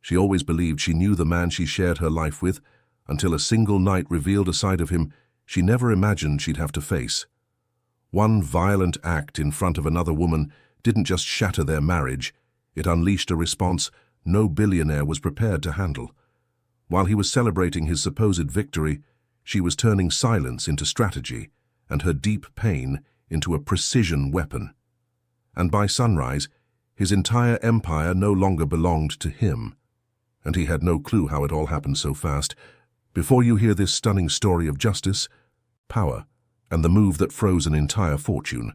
She always believed she knew the man she shared her life with, until a single night revealed a side of him she never imagined she'd have to face. One violent act in front of another woman didn't just shatter their marriage, it unleashed a response no billionaire was prepared to handle. While he was celebrating his supposed victory, she was turning silence into strategy and her deep pain into a precision weapon. And by sunrise, his entire empire no longer belonged to him. And he had no clue how it all happened so fast. Before you hear this stunning story of justice, power, and the move that froze an entire fortune,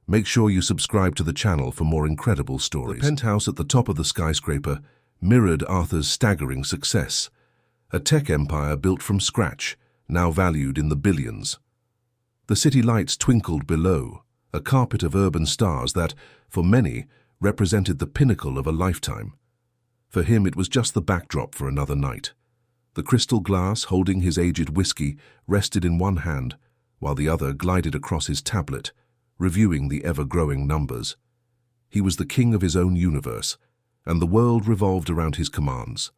make sure you subscribe to the channel for more incredible stories. The penthouse at the top of the skyscraper mirrored Arthur's staggering success, a tech empire built from scratch, now valued in the billions. The city lights twinkled below, a carpet of urban stars that, for many, represented the pinnacle of a lifetime. For him, it was just the backdrop for another night. The crystal glass holding his aged whiskey rested in one hand, while the other glided across his tablet, reviewing the ever-growing numbers. He was the king of his own universe, and the world revolved around his commands.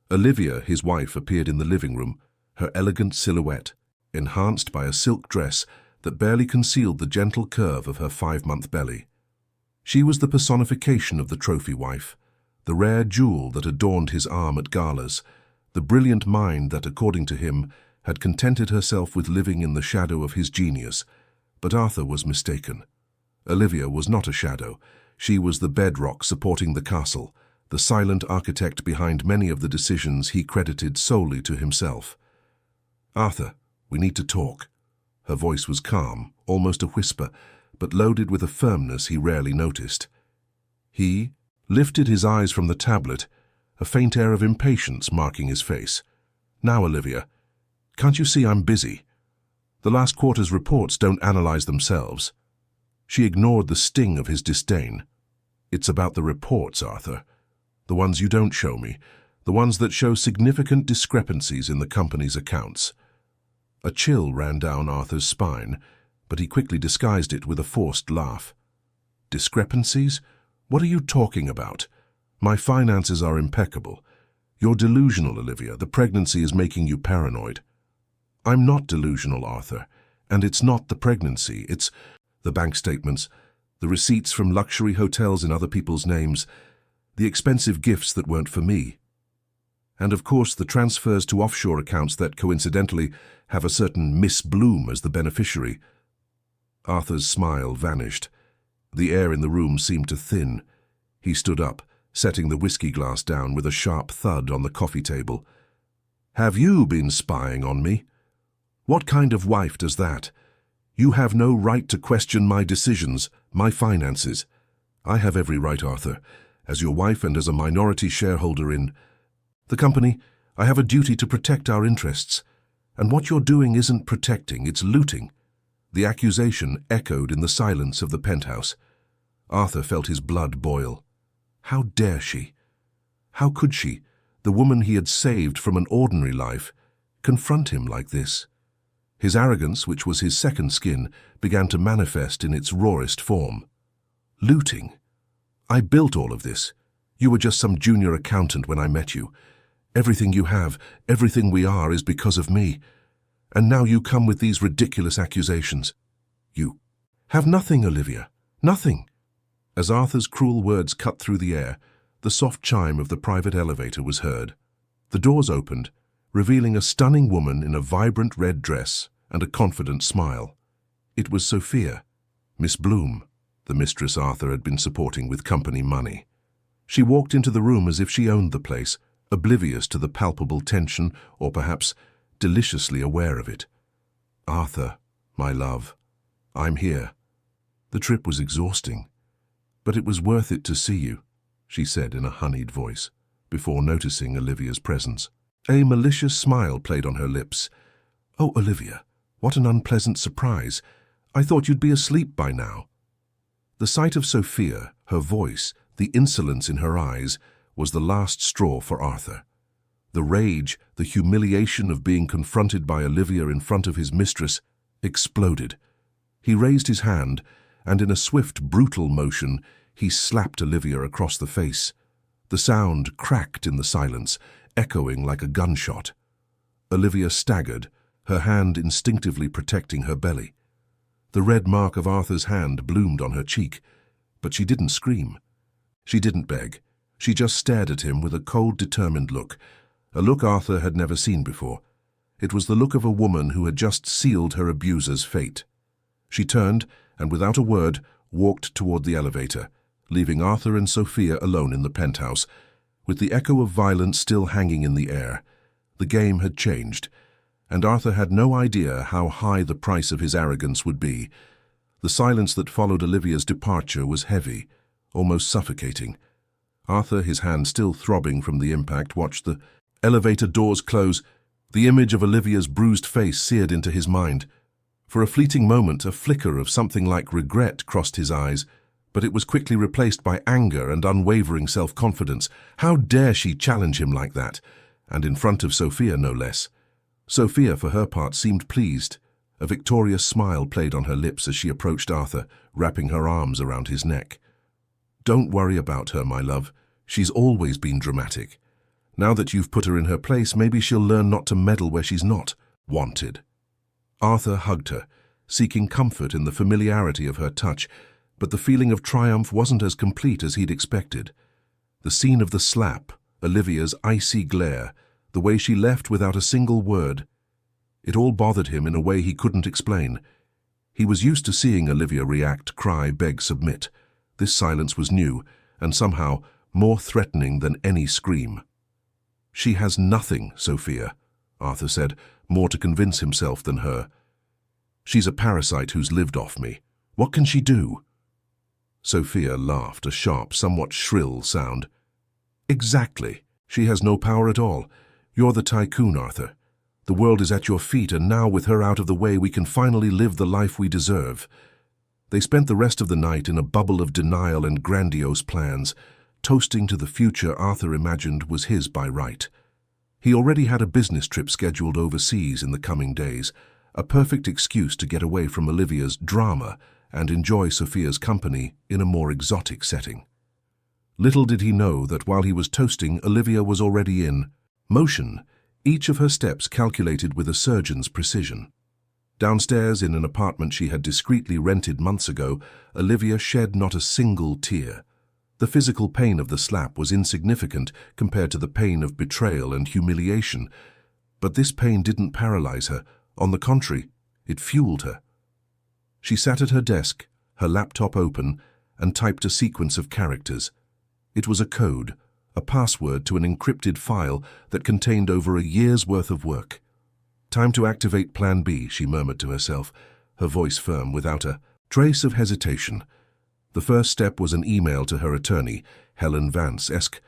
Olivia, his wife, appeared in the living room, her elegant silhouette, enhanced by a silk dress that barely concealed the gentle curve of her 5-month belly. She was the personification of the trophy wife, the rare jewel that adorned his arm at galas, the brilliant mind that, according to him, had contented herself with living in the shadow of his genius. But Arthur was mistaken. Olivia was not a shadow. She was the bedrock supporting the castle, the silent architect behind many of the decisions he credited solely to himself. "Arthur, we need to talk." Her voice was calm, almost a whisper, but loaded with a firmness he rarely noticed. He lifted his eyes from the tablet, a faint air of impatience marking his face. "Now, Olivia, can't you see I'm busy? The last quarter's reports don't analyze themselves." She ignored the sting of his disdain. "It's about the reports, Arthur. The ones you don't show me, the ones that show significant discrepancies in the company's accounts." A chill ran down Arthur's spine, but he quickly disguised it with a forced laugh. "Discrepancies? What are you talking about? My finances are impeccable. You're delusional, Olivia. The pregnancy is making you paranoid." "I'm not delusional, Arthur, and it's not the pregnancy. It's the bank statements, the receipts from luxury hotels in other people's names, the expensive gifts that weren't for me. And of course the transfers to offshore accounts that coincidentally have a certain Miss Bloom as the beneficiary." Arthur's smile vanished. The air in the room seemed to thin. He stood up, setting the whiskey glass down with a sharp thud on the coffee table. "Have you been spying on me? What kind of wife does that? You have no right to question my decisions, my finances." "I have every right, Arthur. As your wife and as a minority shareholder in the company, I have a duty to protect our interests. And what you're doing isn't protecting, it's looting." The accusation echoed in the silence of the penthouse. Arthur felt his blood boil. How dare she? How could she, the woman he had saved from an ordinary life, confront him like this? His arrogance, which was his second skin, began to manifest in its rawest form. "Looting? I built all of this. You were just some junior accountant when I met you. Everything you have, everything we are, is because of me. And now you come with these ridiculous accusations. You have nothing, Olivia, nothing." As Arthur's cruel words cut through the air, the soft chime of the private elevator was heard. The doors opened, revealing a stunning woman in a vibrant red dress and a confident smile. It was Sophia, Miss Bloom, the mistress Arthur had been supporting with company money. She walked into the room as if she owned the place, oblivious to the palpable tension, or perhaps deliciously aware of it. "Arthur, my love, I'm here. The trip was exhausting, but it was worth it to see you," she said in a honeyed voice, before noticing Olivia's presence. A malicious smile played on her lips. "Oh, Olivia, what an unpleasant surprise. I thought you'd be asleep by now." The sight of Sophia, her voice, the insolence in her eyes, was the last straw for Arthur. The rage, the humiliation of being confronted by Olivia in front of his mistress, exploded. He raised his hand, and in a swift, brutal motion, he slapped Olivia across the face. The sound cracked in the silence, echoing like a gunshot. Olivia staggered, her hand instinctively protecting her belly. The red mark of Arthur's hand bloomed on her cheek, but she didn't scream. She didn't beg. She just stared at him with a cold, determined look, a look Arthur had never seen before. It was the look of a woman who had just sealed her abuser's fate. She turned, and without a word, walked toward the elevator, leaving Arthur and Sophia alone in the penthouse. With the echo of violence still hanging in the air, the game had changed, and Arthur had no idea how high the price of his arrogance would be. The silence that followed Olivia's departure was heavy, almost suffocating. Arthur, his hand still throbbing from the impact, watched the elevator doors close. The image of Olivia's bruised face seared into his mind. For a fleeting moment, a flicker of something like regret crossed his eyes, but it was quickly replaced by anger and unwavering self-confidence. How dare she challenge him like that? And in front of Sophia, no less. Sophia, for her part, seemed pleased. A victorious smile played on her lips as she approached Arthur, wrapping her arms around his neck. "Don't worry about her, my love. She's always been dramatic. Now that you've put her in her place, maybe she'll learn not to meddle where she's not wanted." Arthur hugged her, seeking comfort in the familiarity of her touch, but the feeling of triumph wasn't as complete as he'd expected. The scene of the slap, Olivia's icy glare, the way she left without a single word, it all bothered him in a way he couldn't explain. He was used to seeing Olivia react, cry, beg, submit. This silence was new, and somehow more threatening than any scream. "She has nothing, Sophia," Arthur said, more to convince himself than her. "She's a parasite who's lived off me. What can she do?" Sophia laughed, a sharp, somewhat shrill sound. "Exactly. She has no power at all. You're the tycoon, Arthur. The world is at your feet, and now with her out of the way, we can finally live the life we deserve." They spent the rest of the night in a bubble of denial and grandiose plans, toasting to the future Arthur imagined was his by right. He already had a business trip scheduled overseas in the coming days, a perfect excuse to get away from Olivia's drama and enjoy Sophia's company in a more exotic setting. Little did he know that while he was toasting, Olivia was already in motion, each of her steps calculated with a surgeon's precision. Downstairs in an apartment she had discreetly rented months ago, Olivia shed not a single tear. The physical pain of the slap was insignificant compared to the pain of betrayal and humiliation, but this pain didn't paralyze her. On the contrary, it fueled her. She sat at her desk, her laptop open, and typed a sequence of characters. It was a code, a password to an encrypted file that contained over a year's worth of work. "Time to activate Plan B," she murmured to herself, her voice firm without a trace of hesitation. The first step was an email to her attorney, Helen Vance-esque.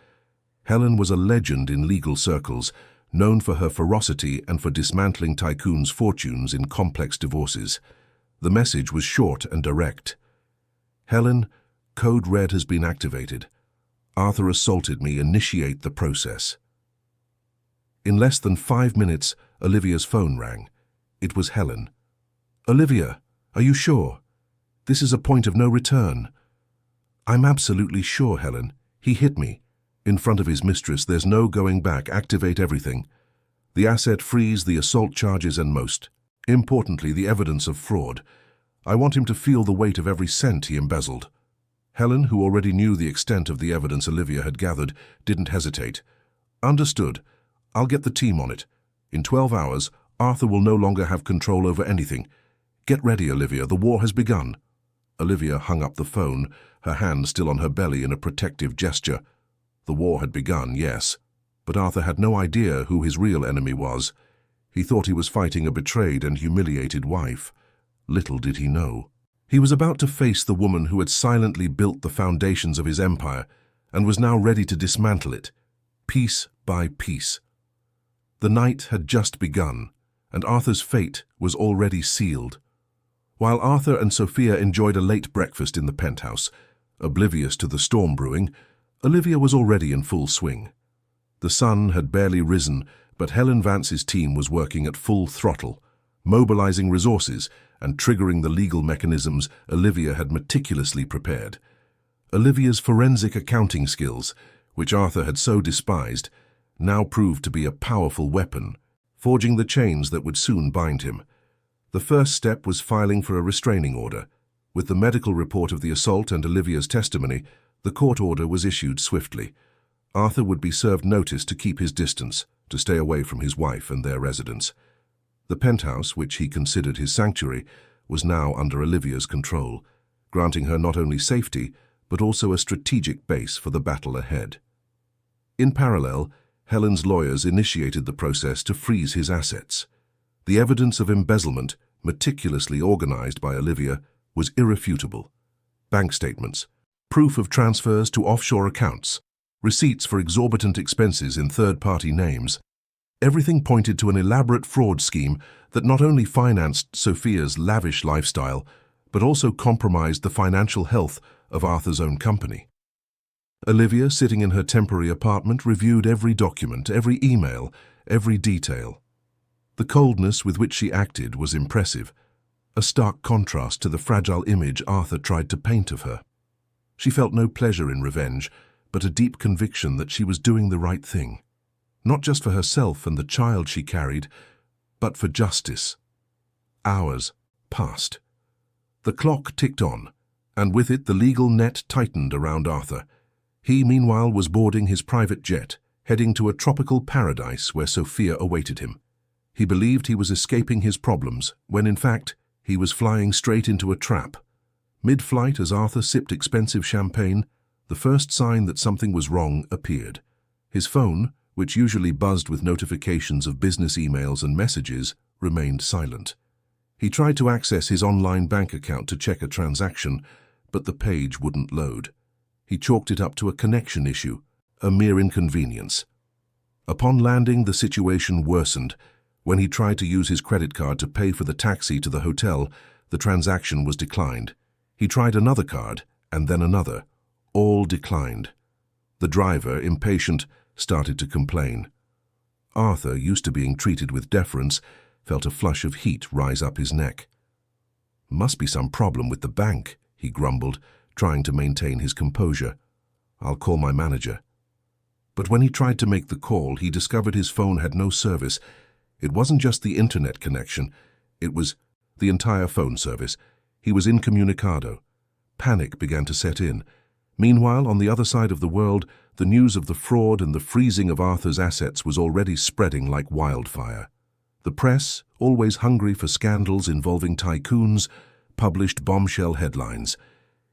Helen was a legend in legal circles, known for her ferocity and for dismantling tycoons' fortunes in complex divorces. The message was short and direct. "Helen, Code Red has been activated. Arthur assaulted me. Initiate the process." In less than 5 minutes, Olivia's phone rang. It was Helen. "Olivia, are you sure? This is a point of no return." "I'm absolutely sure, Helen. He hit me. In front of his mistress, there's no going back. Activate everything. The asset, freeze, the assault charges, and most importantly, the evidence of fraud. I want him to feel the weight of every cent he embezzled." Helen, who already knew the extent of the evidence Olivia had gathered, didn't hesitate. "Understood. I'll get the team on it. In 12 hours, Arthur will no longer have control over anything. Get ready, Olivia. The war has begun." Olivia hung up the phone, her hand still on her belly in a protective gesture. The war had begun, yes, but Arthur had no idea who his real enemy was. He thought he was fighting a betrayed and humiliated wife. Little did he know. He was about to face the woman who had silently built the foundations of his empire and was now ready to dismantle it, piece by piece. The night had just begun, and Arthur's fate was already sealed. While Arthur and Sophia enjoyed a late breakfast in the penthouse, oblivious to the storm brewing, Olivia was already in full swing. The sun had barely risen, but Helen Vance's team was working at full throttle, mobilizing resources and triggering the legal mechanisms Olivia had meticulously prepared. Olivia's forensic accounting skills, which Arthur had so despised, now proved to be a powerful weapon, forging the chains that would soon bind him. The first step was filing for a restraining order. With the medical report of the assault and Olivia's testimony, the court order was issued swiftly. Arthur would be served notice to keep his distance, to stay away from his wife and their residence. The penthouse, which he considered his sanctuary, was now under Olivia's control, granting her not only safety, but also a strategic base for the battle ahead. In parallel, Helen's lawyers initiated the process to freeze his assets. The evidence of embezzlement, meticulously organized by Olivia, was irrefutable. Bank statements, proof of transfers to offshore accounts, receipts for exorbitant expenses in third-party names. Everything pointed to an elaborate fraud scheme that not only financed Sophia's lavish lifestyle, but also compromised the financial health of Arthur's own company. Olivia, sitting in her temporary apartment, reviewed every document, every email, every detail. The coldness with which she acted was impressive, a stark contrast to the fragile image Arthur tried to paint of her. She felt no pleasure in revenge, but a deep conviction that she was doing the right thing, not just for herself and the child she carried, but for justice. Hours passed. The clock ticked on, and with it the legal net tightened around Arthur. He, meanwhile, was boarding his private jet, heading to a tropical paradise where Sophia awaited him. He believed he was escaping his problems, when in fact, he was flying straight into a trap. Mid-flight, as Arthur sipped expensive champagne, the first sign that something was wrong appeared. His phone, which usually buzzed with notifications of business emails and messages, remained silent. He tried to access his online bank account to check a transaction, but the page wouldn't load. He chalked it up to a connection issue, a mere inconvenience. Upon landing, the situation worsened. When he tried to use his credit card to pay for the taxi to the hotel, the transaction was declined. He tried another card, and then another. All declined. The driver, impatient, started to complain. Arthur, used to being treated with deference, felt a flush of heat rise up his neck. "Must be some problem with the bank," he grumbled, trying to maintain his composure. "I'll call my manager." But when he tried to make the call, he discovered his phone had no service. It wasn't just the internet connection, it was the entire phone service. He was incommunicado. Panic began to set in. Meanwhile, on the other side of the world, the news of the fraud and the freezing of Arthur's assets was already spreading like wildfire. The press, always hungry for scandals involving tycoons, published bombshell headlines.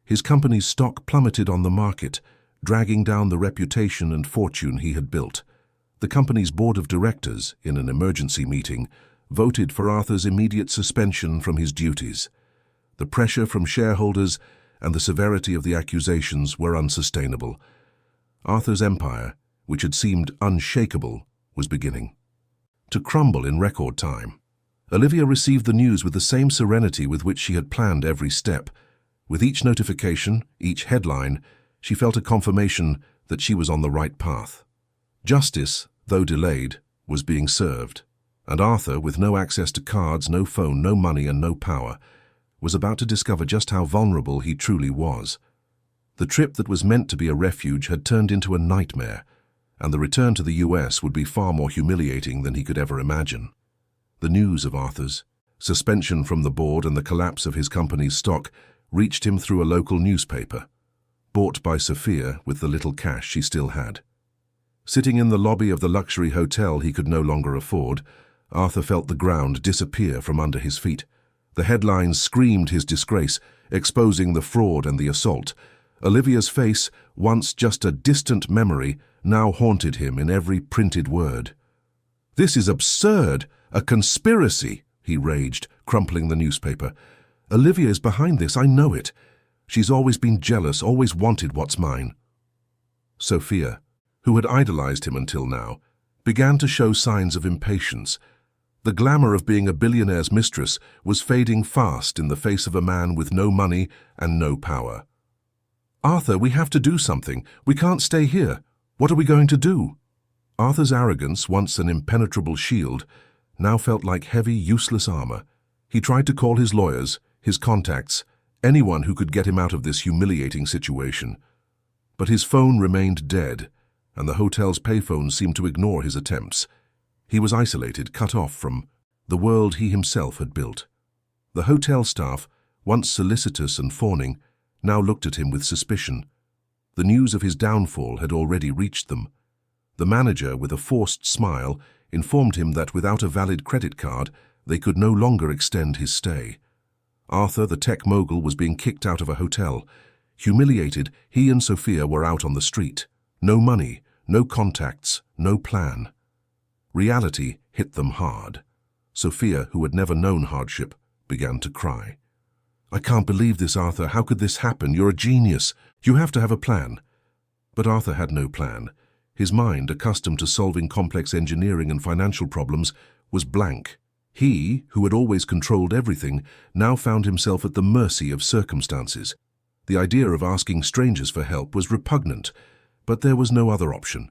His company's stock plummeted on the market, dragging down the reputation and fortune he had built. The company's board of directors, in an emergency meeting, voted for Arthur's immediate suspension from his duties. The pressure from shareholders and the severity of the accusations were unsustainable. Arthur's empire, which had seemed unshakable, was beginning to crumble in record time. Olivia received the news with the same serenity with which she had planned every step. With each notification, each headline, she felt a confirmation that she was on the right path. Justice, though delayed, was being served, and Arthur, with no access to cards, no phone, no money, and no power, was about to discover just how vulnerable he truly was. The trip that was meant to be a refuge had turned into a nightmare, and the return to the US would be far more humiliating than he could ever imagine. The news of Arthur's suspension from the board and the collapse of his company's stock reached him through a local newspaper, bought by Sophia with the little cash she still had. Sitting in the lobby of the luxury hotel he could no longer afford, Arthur felt the ground disappear from under his feet. The headlines screamed his disgrace, exposing the fraud and the assault. Olivia's face, once just a distant memory, now haunted him in every printed word. "This is absurd! A conspiracy!" he raged, crumpling the newspaper. "Olivia is behind this, I know it. She's always been jealous, always wanted what's mine." Sophia, who had idolized him until now, began to show signs of impatience. The glamour of being a billionaire's mistress was fading fast in the face of a man with no money and no power. "Arthur, we have to do something. We can't stay here. What are we going to do?" Arthur's arrogance, once an impenetrable shield, now felt like heavy, useless armor. He tried to call his lawyers, his contacts, anyone who could get him out of this humiliating situation. But his phone remained dead, and the hotel's payphones seemed to ignore his attempts. He was isolated, cut off from the world he himself had built. The hotel staff, once solicitous and fawning, now looked at him with suspicion. The news of his downfall had already reached them. The manager, with a forced smile, informed him that without a valid credit card, they could no longer extend his stay. Arthur, the tech mogul, was being kicked out of a hotel. Humiliated, he and Sophia were out on the street. No money, no contacts, no plan. Reality hit them hard. Sophia, who had never known hardship, began to cry. "I can't believe this, Arthur. How could this happen? You're a genius. You have to have a plan." But Arthur had no plan. His mind, accustomed to solving complex engineering and financial problems, was blank. He, who had always controlled everything, now found himself at the mercy of circumstances. The idea of asking strangers for help was repugnant, but there was no other option.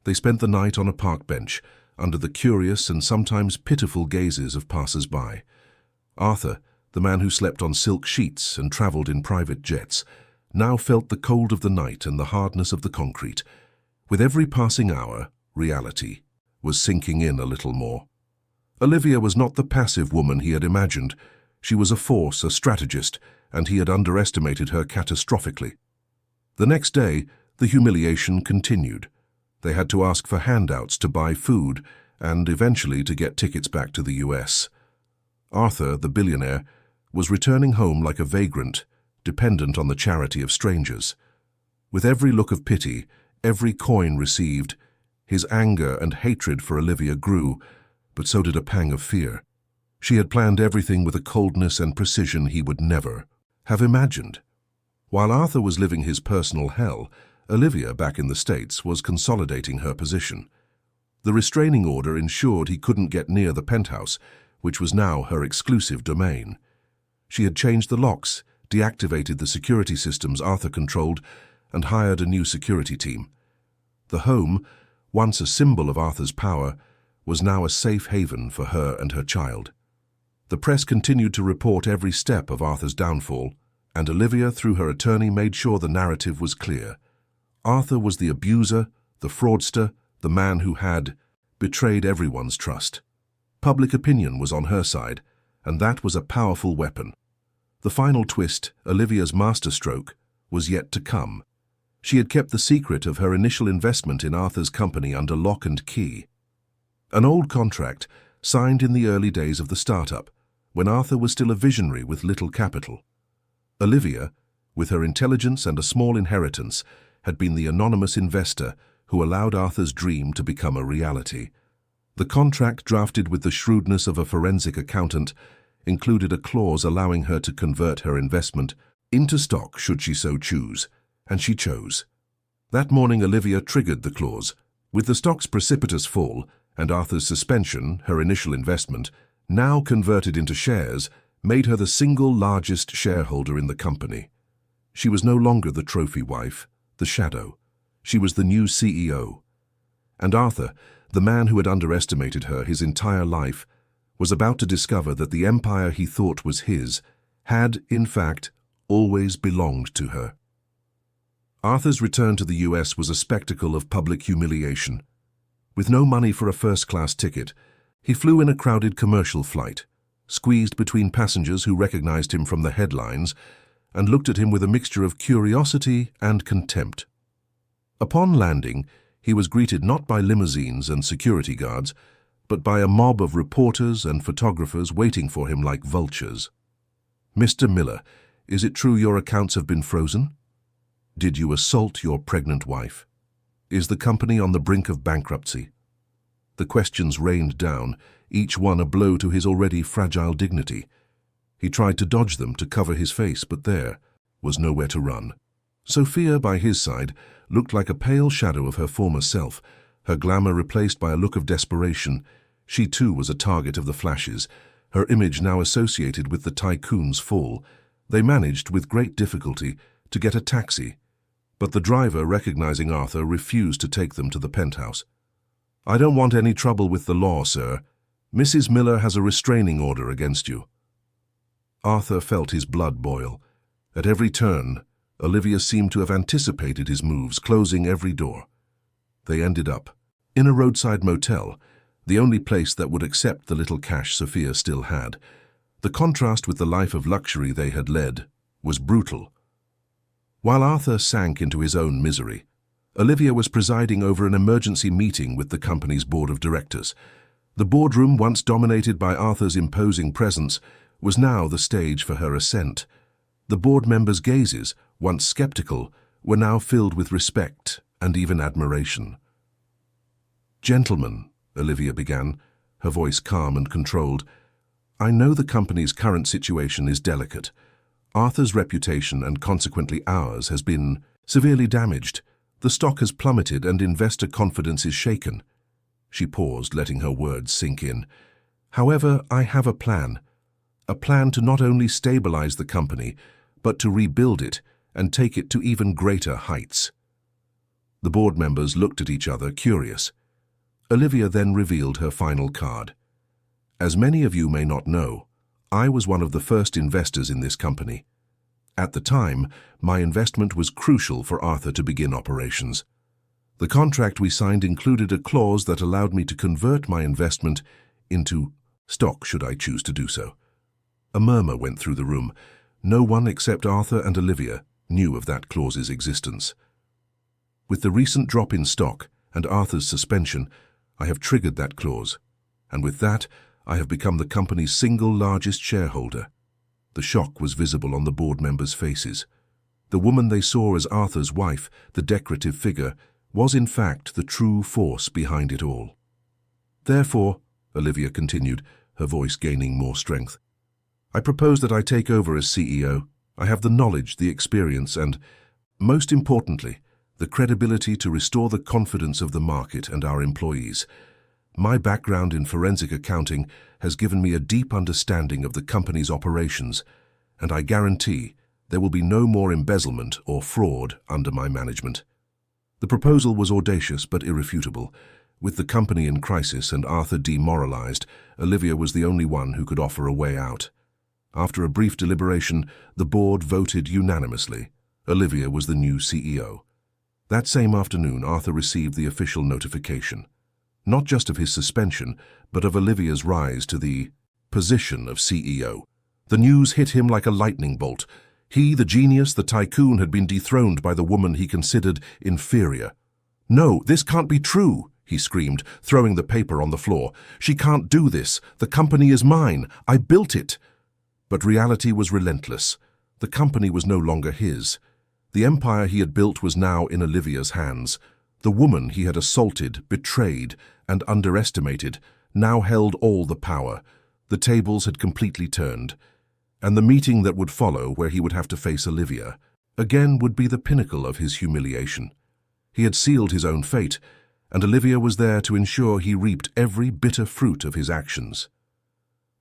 They spent the night on a park bench, under the curious and sometimes pitiful gazes of passers-by. Arthur, the man who slept on silk sheets and travelled in private jets, now felt the cold of the night and the hardness of the concrete. With every passing hour, reality was sinking in a little more. Olivia was not the passive woman he had imagined. She was a force, a strategist, and he had underestimated her catastrophically. The next day, the humiliation continued. They had to ask for handouts to buy food and eventually to get tickets back to the US. Arthur, the billionaire, was returning home like a vagrant, dependent on the charity of strangers. With every look of pity, every coin received, his anger and hatred for Olivia grew, but so did a pang of fear. She had planned everything with a coldness and precision he would never have imagined. While Arthur was living his personal hell, Olivia, back in the States, was consolidating her position. The restraining order ensured he couldn't get near the penthouse, which was now her exclusive domain. She had changed the locks, deactivated the security systems Arthur controlled, and hired a new security team. The home, once a symbol of Arthur's power, was now a safe haven for her and her child. The press continued to report every step of Arthur's downfall, and Olivia, through her attorney, made sure the narrative was clear. Arthur was the abuser, the fraudster, the man who had betrayed everyone's trust. Public opinion was on her side, and that was a powerful weapon. The final twist, Olivia's masterstroke, was yet to come. She had kept the secret of her initial investment in Arthur's company under lock and key. An old contract, signed in the early days of the startup, when Arthur was still a visionary with little capital. Olivia, with her intelligence and a small inheritance, had been the anonymous investor who allowed Arthur's dream to become a reality. The contract, drafted with the shrewdness of a forensic accountant, included a clause allowing her to convert her investment into stock should she so choose, and she chose. That morning Olivia triggered the clause. With the stock's precipitous fall and Arthur's suspension, her initial investment, now converted into shares, made her the single largest shareholder in the company. She was no longer the trophy wife, the shadow. She was the new CEO. And Arthur, the man who had underestimated her his entire life, was about to discover that the empire he thought was his had, in fact, always belonged to her. Arthur's return to the US was a spectacle of public humiliation. With no money for a first-class ticket, he flew in a crowded commercial flight, squeezed between passengers who recognized him from the headlines and looked at him with a mixture of curiosity and contempt. Upon landing, he was greeted not by limousines and security guards, but by a mob of reporters and photographers waiting for him like vultures. "Mr. Miller, is it true your accounts have been frozen? Did you assault your pregnant wife? Is the company on the brink of bankruptcy?" The questions rained down, each one a blow to his already fragile dignity. He tried to dodge them to cover his face, but there was nowhere to run. Sophia, by his side, looked like a pale shadow of her former self, her glamour replaced by a look of desperation. She too was a target of the flashes, her image now associated with the tycoon's fall. They managed, with great difficulty, to get a taxi, but the driver, recognizing Arthur, refused to take them to the penthouse. "I don't want any trouble with the law, sir. Mrs. Miller has a restraining order against you." Arthur felt his blood boil. At every turn, Olivia seemed to have anticipated his moves, closing every door. They ended up in a roadside motel, the only place that would accept the little cash Sophia still had. The contrast with the life of luxury they had led was brutal. While Arthur sank into his own misery, Olivia was presiding over an emergency meeting with the company's board of directors. The boardroom, once dominated by Arthur's imposing presence, was now the stage for her ascent. The board members' gazes, once skeptical, were now filled with respect and even admiration. "Gentlemen," Olivia began, her voice calm and controlled, "I know the company's current situation is delicate. Arthur's reputation and consequently ours has been severely damaged. The stock has plummeted and investor confidence is shaken." She paused, letting her words sink in. "However, I have a plan to not only stabilize the company, but to rebuild it and take it to even greater heights." The board members looked at each other, curious. Olivia then revealed her final card. "As many of you may not know, I was one of the first investors in this company. At the time, my investment was crucial for Arthur to begin operations. The contract we signed included a clause that allowed me to convert my investment into stock should I choose to do so." A murmur went through the room. No one except Arthur and Olivia knew of that clause's existence. "With the recent drop in stock and Arthur's suspension, I have triggered that clause, and with that, I have become the company's single largest shareholder." The shock was visible on the board members' faces. The woman they saw as Arthur's wife, the decorative figure, was in fact the true force behind it all. "Therefore," Olivia continued, her voice gaining more strength, "I propose that I take over as CEO. I have the knowledge, the experience, and, most importantly, the credibility to restore the confidence of the market and our employees. My background in forensic accounting has given me a deep understanding of the company's operations, and I guarantee there will be no more embezzlement or fraud under my management." The proposal was audacious but irrefutable. With the company in crisis and Arthur demoralized, Olivia was the only one who could offer a way out. After a brief deliberation, the board voted unanimously. Olivia was the new CEO. That same afternoon, Arthur received the official notification, not just of his suspension, but of Olivia's rise to the position of CEO. The news hit him like a lightning bolt. He, the genius, the tycoon, had been dethroned by the woman he considered inferior. "No, this can't be true," he screamed, throwing the paper on the floor. "She can't do this. The company is mine. I built it." But reality was relentless. The company was no longer his. The empire he had built was now in Olivia's hands. The woman he had assaulted, betrayed, and underestimated now held all the power. The tables had completely turned, and the meeting that would follow, where he would have to face Olivia, again would be the pinnacle of his humiliation. He had sealed his own fate, and Olivia was there to ensure he reaped every bitter fruit of his actions.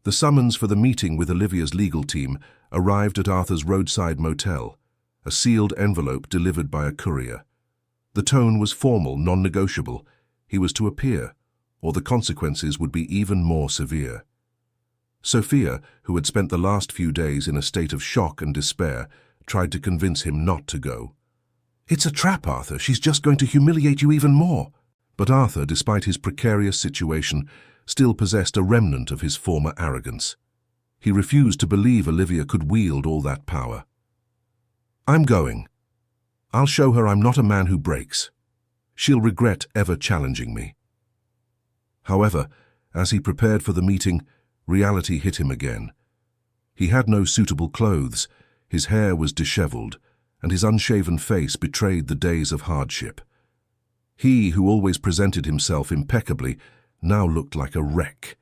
The summons for the meeting with Olivia's legal team arrived at Arthur's roadside motel, a sealed envelope delivered by a courier. The tone was formal, non-negotiable. He was to appear, or the consequences would be even more severe. Sophia, who had spent the last few days in a state of shock and despair, tried to convince him not to go. "It's a trap, Arthur. She's just going to humiliate you even more." But Arthur, despite his precarious situation, still possessed a remnant of his former arrogance. He refused to believe Olivia could wield all that power. "I'm going. I'll show her I'm not a man who breaks. She'll regret ever challenging me." However, as he prepared for the meeting, reality hit him again. He had no suitable clothes, his hair was disheveled, and his unshaven face betrayed the days of hardship. He, who always presented himself impeccably, now looked like a wreck.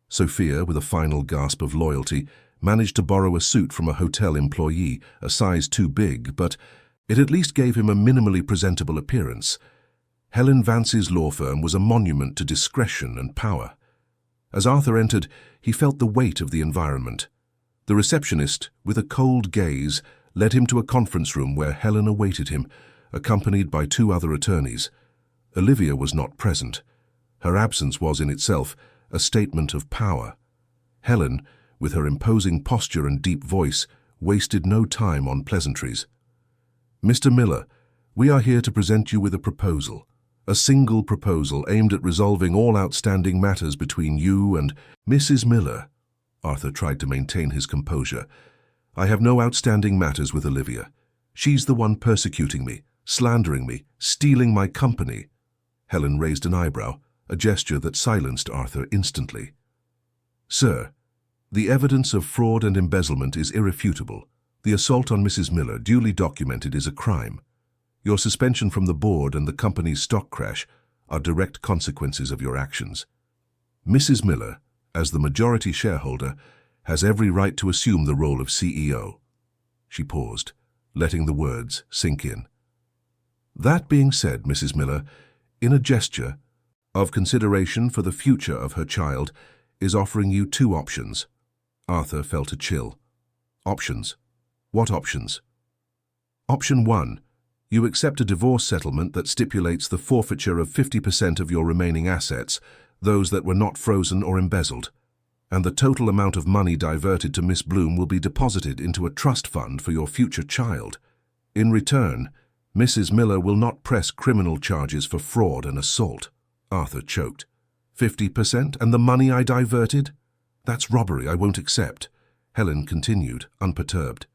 Sophia, with a final gasp of loyalty, managed to borrow a suit from a hotel employee, a size too big, but it at least gave him a minimally presentable appearance. Helen Vance's law firm was a monument to discretion and power. As Arthur entered, he felt the weight of the environment. The receptionist, with a cold gaze, led him to a conference room where Helen awaited him, accompanied by 2 other attorneys. Olivia was not present. Her absence was in itself a statement of power. Helen, with her imposing posture and deep voice, wasted no time on pleasantries. "Mr. Miller, we are here to present you with a proposal. A single proposal aimed at resolving all outstanding matters between you and Mrs. Miller. Arthur tried to maintain his composure. I have no outstanding matters with Olivia. She's the one persecuting me, slandering me, stealing my company. Helen raised an eyebrow, a gesture that silenced Arthur instantly. Sir, the evidence of fraud and embezzlement is irrefutable. The assault on Mrs. Miller, duly documented, is a crime. Your suspension from the board and the company's stock crash are direct consequences of your actions. Mrs. Miller, as the majority shareholder, has every right to assume the role of CEO. She paused, letting the words sink in. That being said, Mrs. Miller, in a gesture of consideration for the future of her child, is offering you two options. Arthur felt a chill. Options? What options? Option 1. You accept a divorce settlement that stipulates the forfeiture of 50% of your remaining assets, those that were not frozen or embezzled, and the total amount of money diverted to Miss Bloom will be deposited into a trust fund for your future child. In return, Mrs. Miller will not press criminal charges for fraud and assault. Arthur choked. 50% and the money I diverted? That's robbery I won't accept. Helen continued, unperturbed.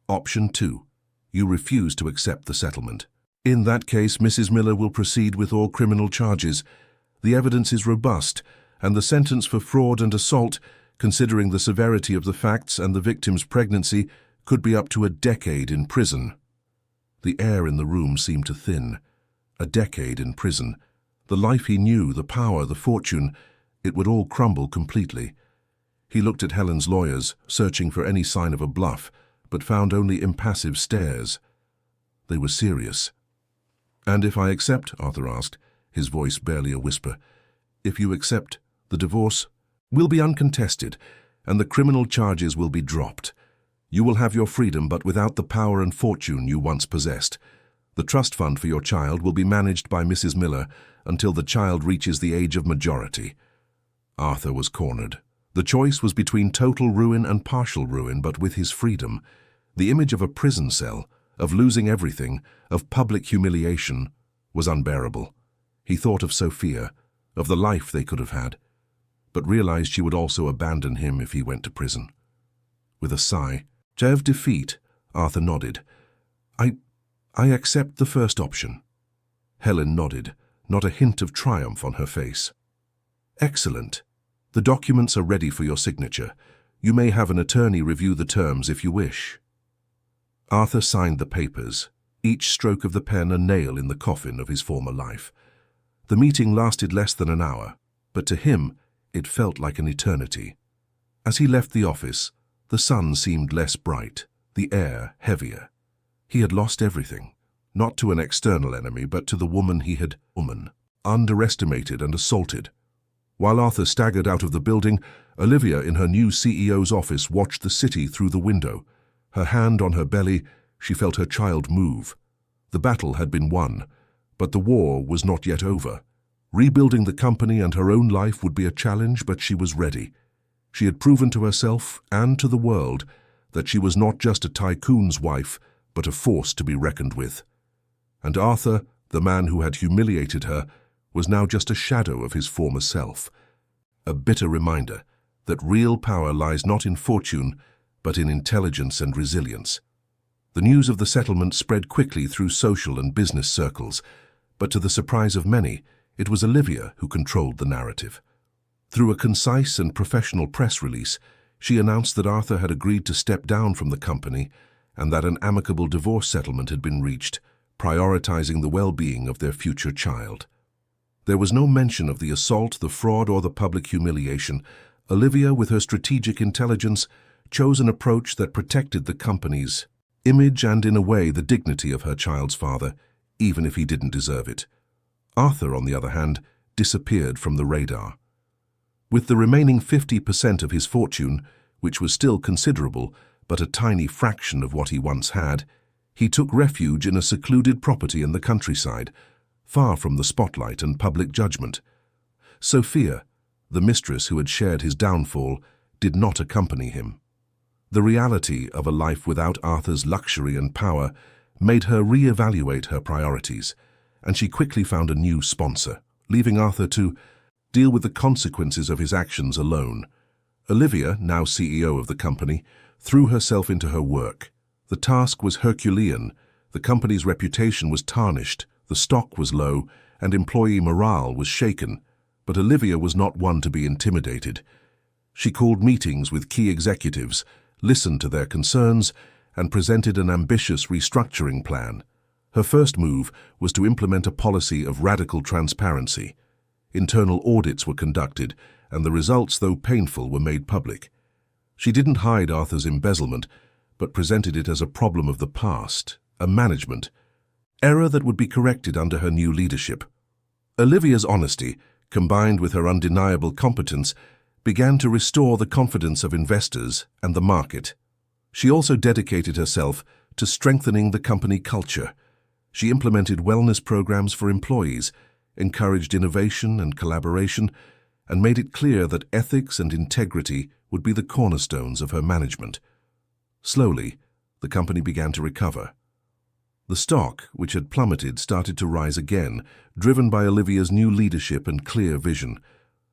Option 2. You refuse to accept the settlement. In that case, Mrs. Miller will proceed with all criminal charges. The evidence is robust, and the sentence for fraud and assault, considering the severity of the facts and the victim's pregnancy, could be up to a decade in prison. The air in the room seemed to thin. A decade in prison. The life he knew, the power, the fortune, it would all crumble completely. He looked at Helen's lawyers, searching for any sign of a bluff, but found only impassive stares. They were serious. And if I accept, Arthur asked, his voice barely a whisper, if you accept, the divorce will be uncontested, and the criminal charges will be dropped. You will have your freedom, but without the power and fortune you once possessed. The trust fund for your child will be managed by Mrs. Miller until the child reaches the age of majority. Arthur was cornered. The choice was between total ruin and partial ruin, but with his freedom. The image of a prison cell, of losing everything, of public humiliation, was unbearable. He thought of Sophia, of the life they could have had, but realized she would also abandon him if he went to prison. With a sigh, of defeat, Arthur nodded. I accept the first option. Helen nodded, not a hint of triumph on her face. Excellent. The documents are ready for your signature. You may have an attorney review the terms if you wish. Arthur signed the papers, each stroke of the pen a nail in the coffin of his former life. The meeting lasted less than an hour, but to him it felt like an eternity. As he left the office, the sun seemed less bright, the air heavier. He had lost everything, not to an external enemy, but to the woman he had underestimated and assaulted. While Arthur staggered out of the building, Olivia in her new CEO's office watched the city through the window. Her hand on her belly, she felt her child move. The battle had been won, but the war was not yet over. Rebuilding the company and her own life would be a challenge, but she was ready. She had proven to herself and to the world that she was not just a tycoon's wife, but a force to be reckoned with. And Arthur, the man who had humiliated her, was now just a shadow of his former self. A bitter reminder that real power lies not in fortune, but in intelligence and resilience. The news of the settlement spread quickly through social and business circles, but to the surprise of many, it was Olivia who controlled the narrative. Through a concise and professional press release, she announced that Arthur had agreed to step down from the company and that an amicable divorce settlement had been reached, prioritizing the well-being of their future child. There was no mention of the assault, the fraud, or the public humiliation. Olivia, with her strategic intelligence, chose an approach that protected the company's image and, in a way, the dignity of her child's father, even if he didn't deserve it. Arthur, on the other hand, disappeared from the radar. With the remaining 50% of his fortune, which was still considerable, but a tiny fraction of what he once had, he took refuge in a secluded property in the countryside, far from the spotlight and public judgment. Sophia, the mistress who had shared his downfall, did not accompany him. The reality of a life without Arthur's luxury and power made her re-evaluate her priorities, and she quickly found a new sponsor, leaving Arthur to deal with the consequences of his actions alone. Olivia, now CEO of the company, threw herself into her work. The task was Herculean. The company's reputation was tarnished, the stock was low, and employee morale was shaken. But Olivia was not one to be intimidated. She called meetings with key executives, listened to their concerns, and presented an ambitious restructuring plan. Her first move was to implement a policy of radical transparency. Internal audits were conducted, and the results, though painful, were made public. She didn't hide Arthur's embezzlement, but presented it as a problem of the past, a management error that would be corrected under her new leadership. Olivia's honesty, combined with her undeniable competence, began to restore the confidence of investors and the market. She also dedicated herself to strengthening the company culture. She implemented wellness programs for employees, encouraged innovation and collaboration, and made it clear that ethics and integrity would be the cornerstones of her management. Slowly, the company began to recover. The stock, which had plummeted, started to rise again, driven by Olivia's new leadership and clear vision.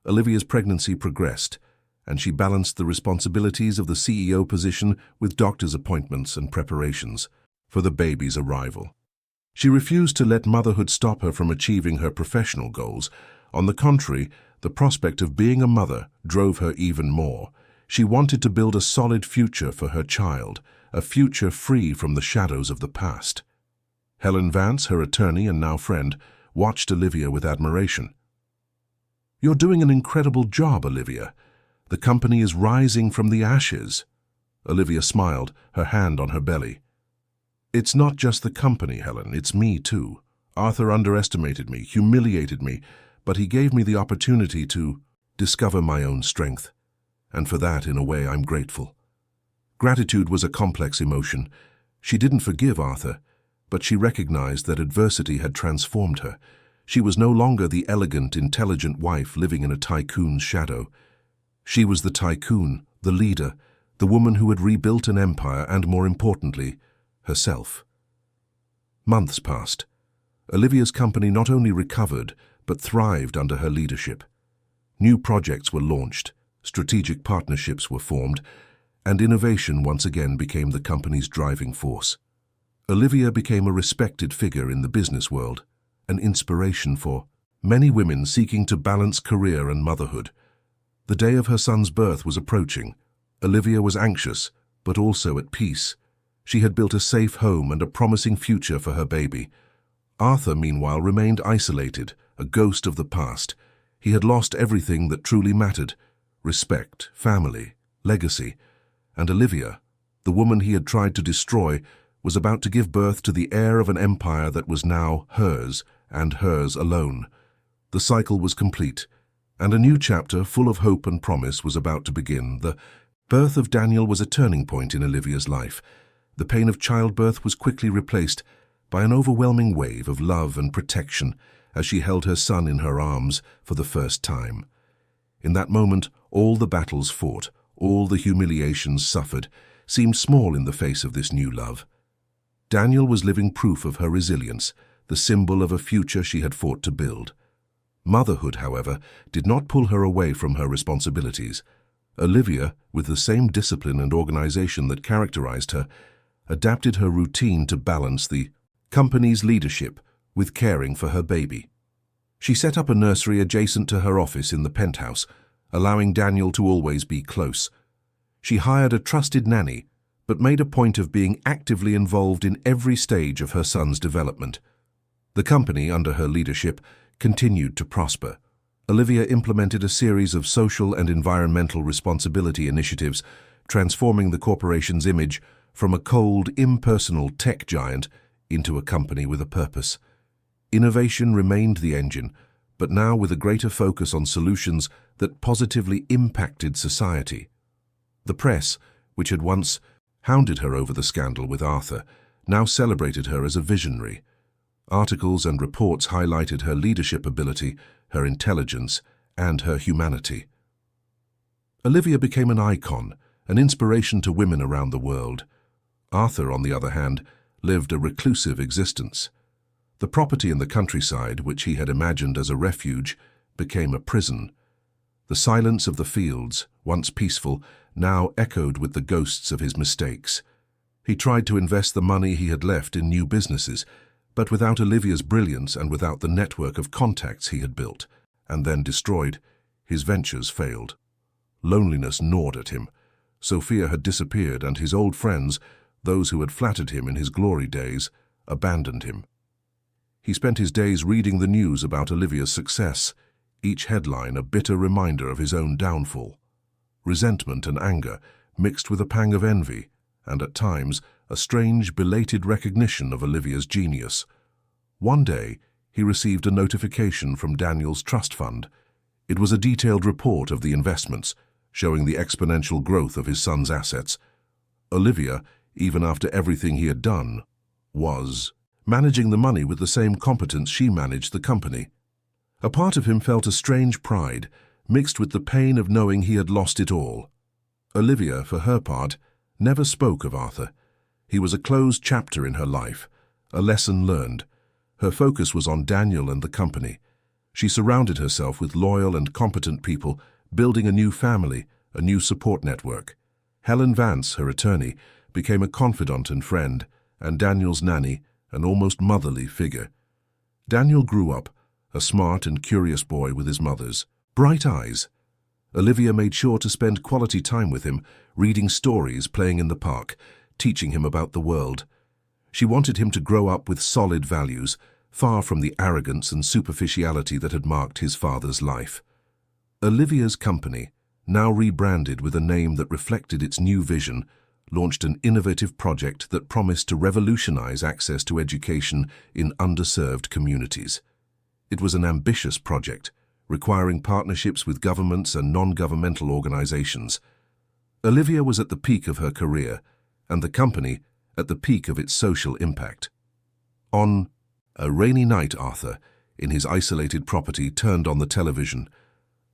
Olivia's pregnancy progressed, and she balanced the responsibilities of the CEO position with doctor's appointments and preparations for the baby's arrival. She refused to let motherhood stop her from achieving her professional goals. On the contrary, the prospect of being a mother drove her even more. She wanted to build a solid future for her child, a future free from the shadows of the past. Helen Vance, her attorney and now friend, watched Olivia with admiration. "You're doing an incredible job, Olivia. The company is rising from the ashes." Olivia smiled, her hand on her belly. "It's not just the company, Helen, it's me too. Arthur underestimated me, humiliated me, but he gave me the opportunity to discover my own strength. And for that, in a way, I'm grateful." Gratitude was a complex emotion. She didn't forgive Arthur, but she recognized that adversity had transformed her. She was no longer the elegant, intelligent wife living in a tycoon's shadow. She was the tycoon, the leader, the woman who had rebuilt an empire and, more importantly, herself. Months passed. Olivia's company not only recovered, but thrived under her leadership. New projects were launched, strategic partnerships were formed, and innovation once again became the company's driving force. Olivia became a respected figure in the business world, an inspiration for many women seeking to balance career and motherhood. The day of her son's birth was approaching. Olivia was anxious, but also at peace. She had built a safe home and a promising future for her baby. Arthur, meanwhile, remained isolated, a ghost of the past. He had lost everything that truly mattered: respect, family, legacy. And Olivia, the woman he had tried to destroy, was about to give birth to the heir of an empire that was now hers, and hers alone. The cycle was complete, and a new chapter full of hope and promise was about to begin. The birth of Daniel was a turning point in Olivia's life. The pain of childbirth was quickly replaced by an overwhelming wave of love and protection as she held her son in her arms for the first time. In that moment, all the battles fought, all the humiliations suffered, seemed small in the face of this new love. Daniel was living proof of her resilience, the symbol of a future she had fought to build. Motherhood, however, did not pull her away from her responsibilities. Olivia, with the same discipline and organization that characterized her, adapted her routine to balance the company's leadership with caring for her baby. She set up a nursery adjacent to her office in the penthouse, allowing Daniel to always be close. She hired a trusted nanny, but made a point of being actively involved in every stage of her son's development. The company, under her leadership, continued to prosper. Olivia implemented a series of social and environmental responsibility initiatives, transforming the corporation's image from a cold, impersonal tech giant into a company with a purpose. Innovation remained the engine, but now with a greater focus on solutions that positively impacted society. The press, which had once hounded her over the scandal with Arthur, now celebrated her as a visionary. Articles and reports highlighted her leadership ability, her intelligence, and her humanity. Olivia became an icon, an inspiration to women around the world. Arthur, on the other hand, lived a reclusive existence. The property in the countryside, which he had imagined as a refuge, became a prison. The silence of the fields, once peaceful, now echoed with the ghosts of his mistakes. He tried to invest the money he had left in new businesses, but without Olivia's brilliance and without the network of contacts he had built, and then destroyed, his ventures failed. Loneliness gnawed at him. Sophia had disappeared, and his old friends, those who had flattered him in his glory days, abandoned him. He spent his days reading the news about Olivia's success, each headline a bitter reminder of his own downfall. Resentment and anger mixed with a pang of envy, and at times a strange, belated recognition of Olivia's genius. One day, he received a notification from Daniel's trust fund. It was a detailed report of the investments, showing the exponential growth of his son's assets. Olivia, even after everything he had done, was managing the money with the same competence she managed the company. A part of him felt a strange pride, mixed with the pain of knowing he had lost it all. Olivia, for her part, never spoke of Arthur. He was a closed chapter in her life, a lesson learned. Her focus was on Daniel and the company. She surrounded herself with loyal and competent people, building a new family, a new support network. Helen Vance, her attorney, became a confidant and friend, and Daniel's nanny, an almost motherly figure. Daniel grew up, a smart and curious boy with his mother's bright eyes. Olivia made sure to spend quality time with him, reading stories, playing in the park, teaching him about the world. She wanted him to grow up with solid values, far from the arrogance and superficiality that had marked his father's life. Olivia's company, now rebranded with a name that reflected its new vision, launched an innovative project that promised to revolutionize access to education in underserved communities. It was an ambitious project, requiring partnerships with governments and non-governmental organizations. Olivia was at the peak of her career, and the company at the peak of its social impact. On a rainy night, Arthur, in his isolated property, turned on the television.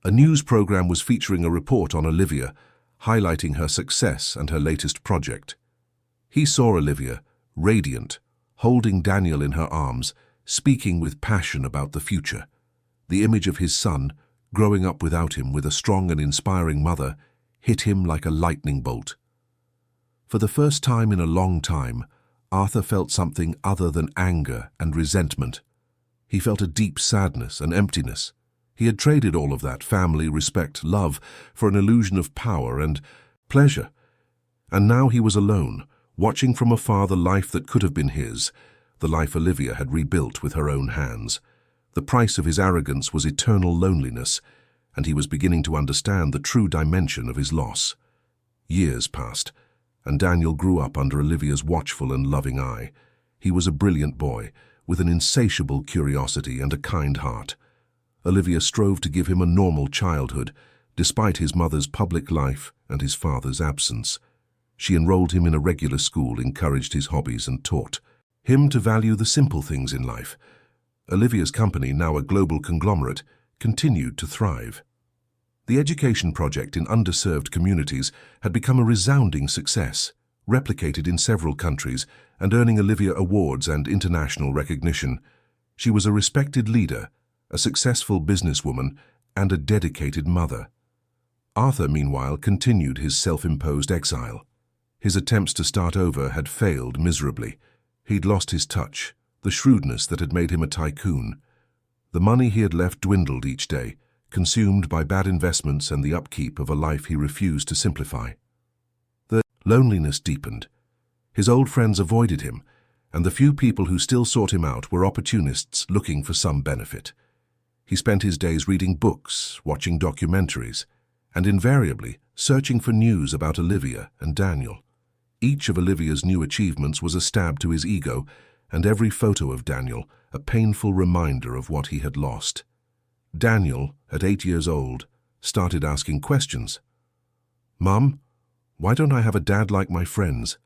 A news program was featuring a report on Olivia, highlighting her success and her latest project. He saw Olivia, radiant, holding Daniel in her arms, speaking with passion about the future. The image of his son, growing up without him with a strong and inspiring mother, hit him like a lightning bolt. For the first time in a long time, Arthur felt something other than anger and resentment. He felt a deep sadness and emptiness. He had traded all of that family, respect, love for an illusion of power and pleasure. And now he was alone, watching from afar the life that could have been his, the life Olivia had rebuilt with her own hands. The price of his arrogance was eternal loneliness, and he was beginning to understand the true dimension of his loss. Years passed, and Daniel grew up under Olivia's watchful and loving eye. He was a brilliant boy, with an insatiable curiosity and a kind heart. Olivia strove to give him a normal childhood, despite his mother's public life and his father's absence. She enrolled him in a regular school, encouraged his hobbies, and taught him to value the simple things in life. Olivia's company, now a global conglomerate, continued to thrive. The education project in underserved communities had become a resounding success, replicated in several countries and earning Olivia awards and international recognition. She was a respected leader, a successful businesswoman, and a dedicated mother. Arthur, meanwhile, continued his self-imposed exile. His attempts to start over had failed miserably. He'd lost his touch, the shrewdness that had made him a tycoon. The money he had left dwindled each day, consumed by bad investments and the upkeep of a life he refused to simplify. The loneliness deepened. His old friends avoided him, and the few people who still sought him out were opportunists looking for some benefit. He spent his days reading books, watching documentaries, and invariably searching for news about Olivia and Daniel. Each of Olivia's new achievements was a stab to his ego, and every photo of Daniel a painful reminder of what he had lost. Daniel, at 8 years old, started asking questions. "Mum, why don't I have a dad like my friends?"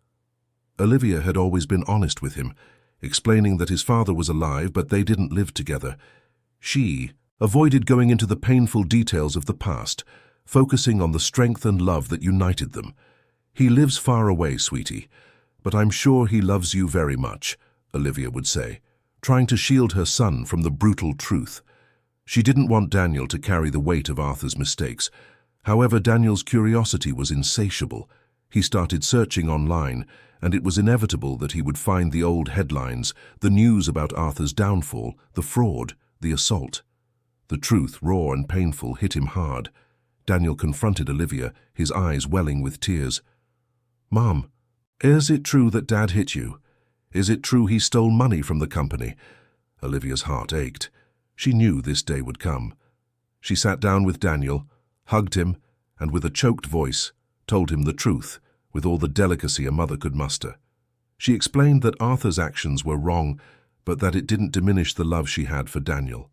Olivia had always been honest with him, explaining that his father was alive but they didn't live together. She avoided going into the painful details of the past, focusing on the strength and love that united them. "He lives far away, sweetie, but I'm sure he loves you very much," Olivia would say, trying to shield her son from the brutal truth. She didn't want Daniel to carry the weight of Arthur's mistakes. However, Daniel's curiosity was insatiable. He started searching online, and it was inevitable that he would find the old headlines, the news about Arthur's downfall, the fraud, the assault. The truth, raw and painful, hit him hard. Daniel confronted Olivia, his eyes welling with tears. "Mom, is it true that Dad hit you? Is it true he stole money from the company?" Olivia's heart ached. She knew this day would come. She sat down with Daniel, hugged him, and with a choked voice, told him the truth, with all the delicacy a mother could muster. She explained that Arthur's actions were wrong, but that it didn't diminish the love she had for Daniel.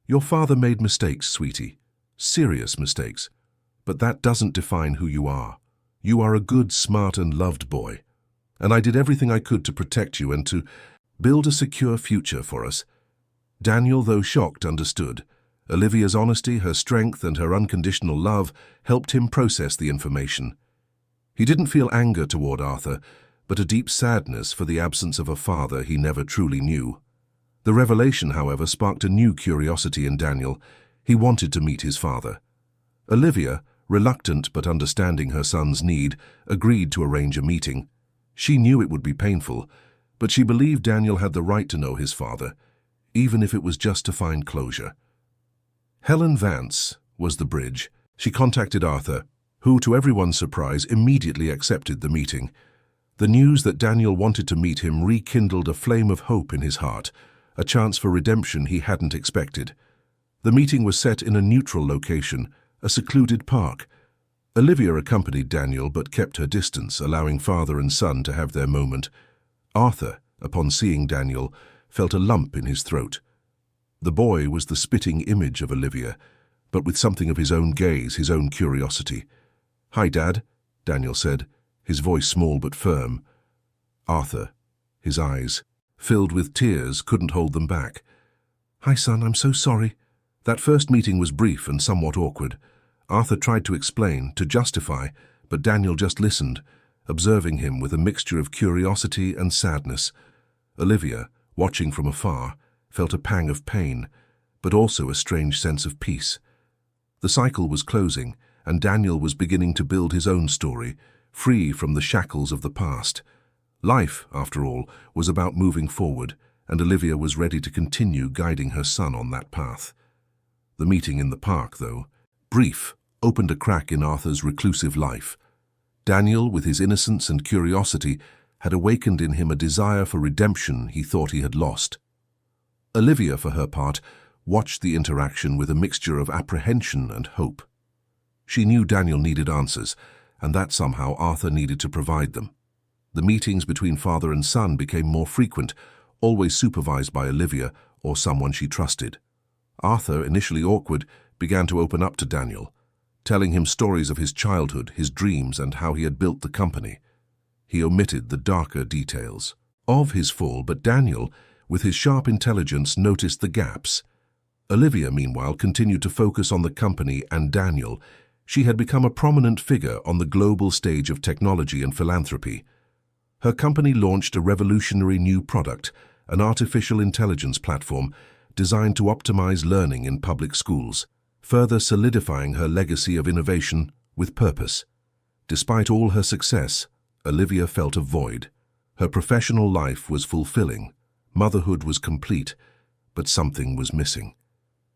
"Your father made mistakes, sweetie. Serious mistakes. But that doesn't define who you are. You are a good, smart, and loved boy. And I did everything I could to protect you and to build a secure future for us." Daniel, though shocked, understood. Olivia's honesty, her strength, and her unconditional love helped him process the information. He didn't feel anger toward Arthur, but a deep sadness for the absence of a father he never truly knew. The revelation, however, sparked a new curiosity in Daniel. He wanted to meet his father. Olivia, reluctant but understanding her son's need, agreed to arrange a meeting. She knew it would be painful, but she believed Daniel had the right to know his father, even if it was just to find closure. Helen Vance was the bridge. She contacted Arthur, who, to everyone's surprise, immediately accepted the meeting. The news that Daniel wanted to meet him rekindled a flame of hope in his heart, a chance for redemption he hadn't expected. The meeting was set in a neutral location, a secluded park. Olivia accompanied Daniel but kept her distance, allowing father and son to have their moment. Arthur, upon seeing Daniel, felt a lump in his throat. The boy was the spitting image of Olivia, but with something of his own gaze, his own curiosity. "Hi, Dad," Daniel said, his voice small but firm. Arthur, his eyes, filled with tears, couldn't hold them back. "Hi, son, I'm so sorry." That first meeting was brief and somewhat awkward. Arthur tried to explain, to justify, but Daniel just listened, observing him with a mixture of curiosity and sadness. Olivia, watching from afar, felt a pang of pain, but also a strange sense of peace. The cycle was closing, and Daniel was beginning to build his own story, free from the shackles of the past. Life, after all, was about moving forward, and Olivia was ready to continue guiding her son on that path. The meeting in the park, though, brief, opened a crack in Arthur's reclusive life. Daniel, with his innocence and curiosity, had awakened in him a desire for redemption he thought he had lost. Olivia, for her part, watched the interaction with a mixture of apprehension and hope. She knew Daniel needed answers, and that somehow Arthur needed to provide them. The meetings between father and son became more frequent, always supervised by Olivia or someone she trusted. Arthur, initially awkward, began to open up to Daniel, telling him stories of his childhood, his dreams, and how he had built the company. He omitted the darker details of his fall, but Daniel, with his sharp intelligence, noticed the gaps. Olivia, meanwhile, continued to focus on the company and Daniel. She had become a prominent figure on the global stage of technology and philanthropy. Her company launched a revolutionary new product, an artificial intelligence platform designed to optimize learning in public schools, further solidifying her legacy of innovation with purpose. Despite all her success, Olivia felt a void. Her professional life was fulfilling, motherhood was complete, but something was missing.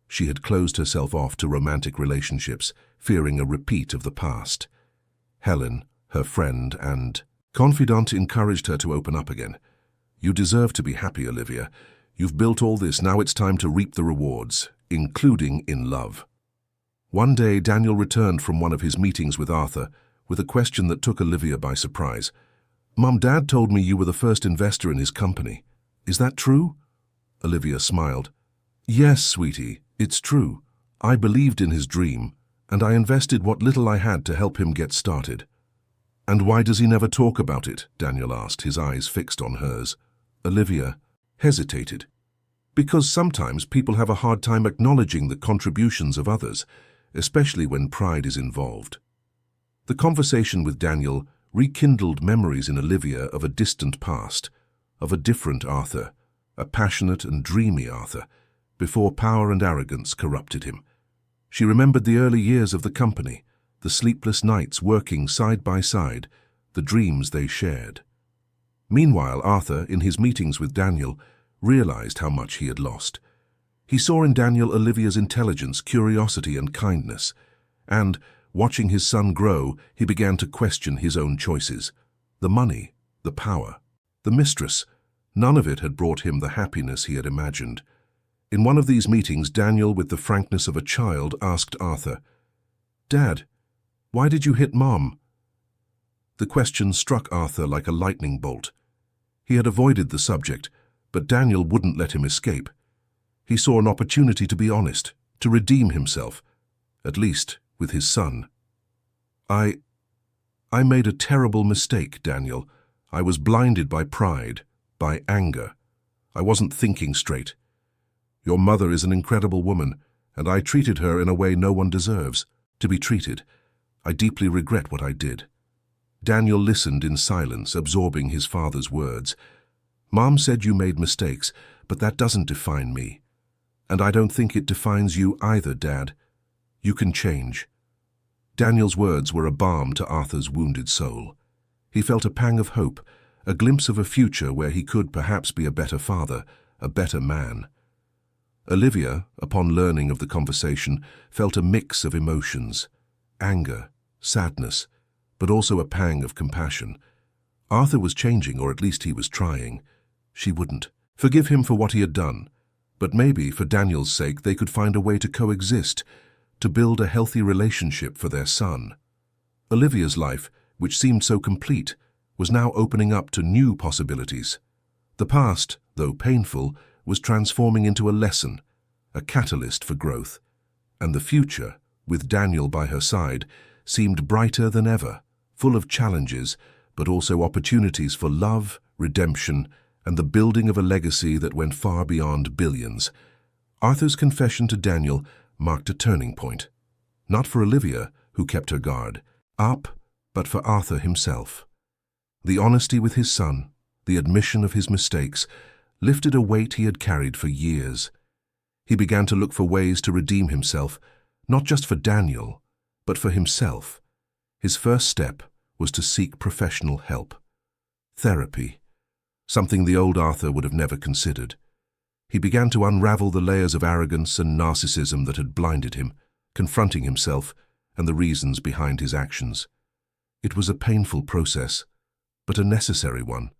She had closed herself off to romantic relationships, fearing a repeat of the past. Helen, her friend and confidant, encouraged her to open up again. "You deserve to be happy, Olivia. You've built all this, now it's time to reap the rewards, including in love." One day, Daniel returned from one of his meetings with Arthur with a question that took Olivia by surprise. "Mum, Dad told me you were the first investor in his company. Is that true?" Olivia smiled. "Yes, sweetie, it's true. I believed in his dream, and I invested what little I had to help him get started." "And why does he never talk about it?" Daniel asked, his eyes fixed on hers. Olivia hesitated. "Because sometimes people have a hard time acknowledging the contributions of others, especially when pride is involved." The conversation with Daniel rekindled memories in Olivia of a distant past, of a different Arthur, a passionate and dreamy Arthur, before power and arrogance corrupted him. She remembered the early years of the company, the sleepless nights working side by side, the dreams they shared. Meanwhile, Arthur, in his meetings with Daniel, realized how much he had lost. He saw in Daniel Olivia's intelligence, curiosity, and kindness, and, watching his son grow, he began to question his own choices. The money, the power, the mistress, none of it had brought him the happiness he had imagined. In one of these meetings, Daniel, with the frankness of a child, asked Arthur, "Dad, why did you hit Mom?" The question struck Arthur like a lightning bolt. He had avoided the subject, but Daniel wouldn't let him escape. He saw an opportunity to be honest, to redeem himself, at least with his son. I made a terrible mistake, Daniel. I was blinded by pride, by anger. I wasn't thinking straight. Your mother is an incredible woman, and I treated her in a way no one deserves to be treated. I deeply regret what I did." Daniel listened in silence, absorbing his father's words. "Mom said you made mistakes, but that doesn't define me. And I don't think it defines you either, Dad. You can change." Daniel's words were a balm to Arthur's wounded soul. He felt a pang of hope, a glimpse of a future where he could perhaps be a better father, a better man. Olivia, upon learning of the conversation, felt a mix of emotions: anger, sadness, but also a pang of compassion. Arthur was changing, or at least he was trying. She wouldn't forgive him for what he had done, but maybe for Daniel's sake they could find a way to coexist, to build a healthy relationship for their son. Olivia's life, which seemed so complete, was now opening up to new possibilities. The past, though painful, was transforming into a lesson, a catalyst for growth. And the future, with Daniel by her side, seemed brighter than ever, full of challenges, but also opportunities for love, redemption, and the building of a legacy that went far beyond billions. Arthur's confession to Daniel marked a turning point. Not for Olivia, who kept her guard up, but for Arthur himself. The honesty with his son, the admission of his mistakes, lifted a weight he had carried for years. He began to look for ways to redeem himself, not just for Daniel, but for himself. His first step was to seek professional help. Therapy, something the old Arthur would have never considered. He began to unravel the layers of arrogance and narcissism that had blinded him, confronting himself and the reasons behind his actions. It was a painful process, but a necessary one.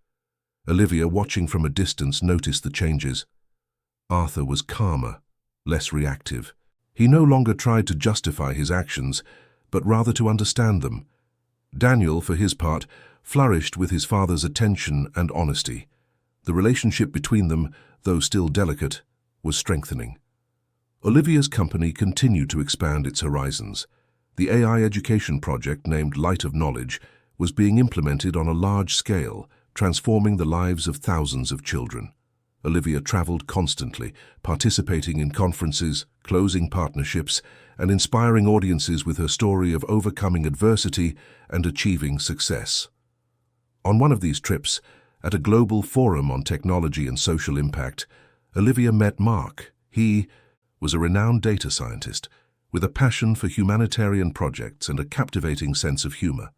Olivia, watching from a distance, noticed the changes. Arthur was calmer, less reactive. He no longer tried to justify his actions, but rather to understand them. Daniel, for his part, flourished with his father's attention and honesty. The relationship between them, though still delicate, was strengthening. Olivia's company continued to expand its horizons. The AI education project, named Light of Knowledge, was being implemented on a large scale, transforming the lives of thousands of children. Olivia traveled constantly, participating in conferences, closing partnerships, and inspiring audiences with her story of overcoming adversity and achieving success. On one of these trips, at a global forum on technology and social impact, Olivia met Mark. He was a renowned data scientist with a passion for humanitarian projects and a captivating sense of humor.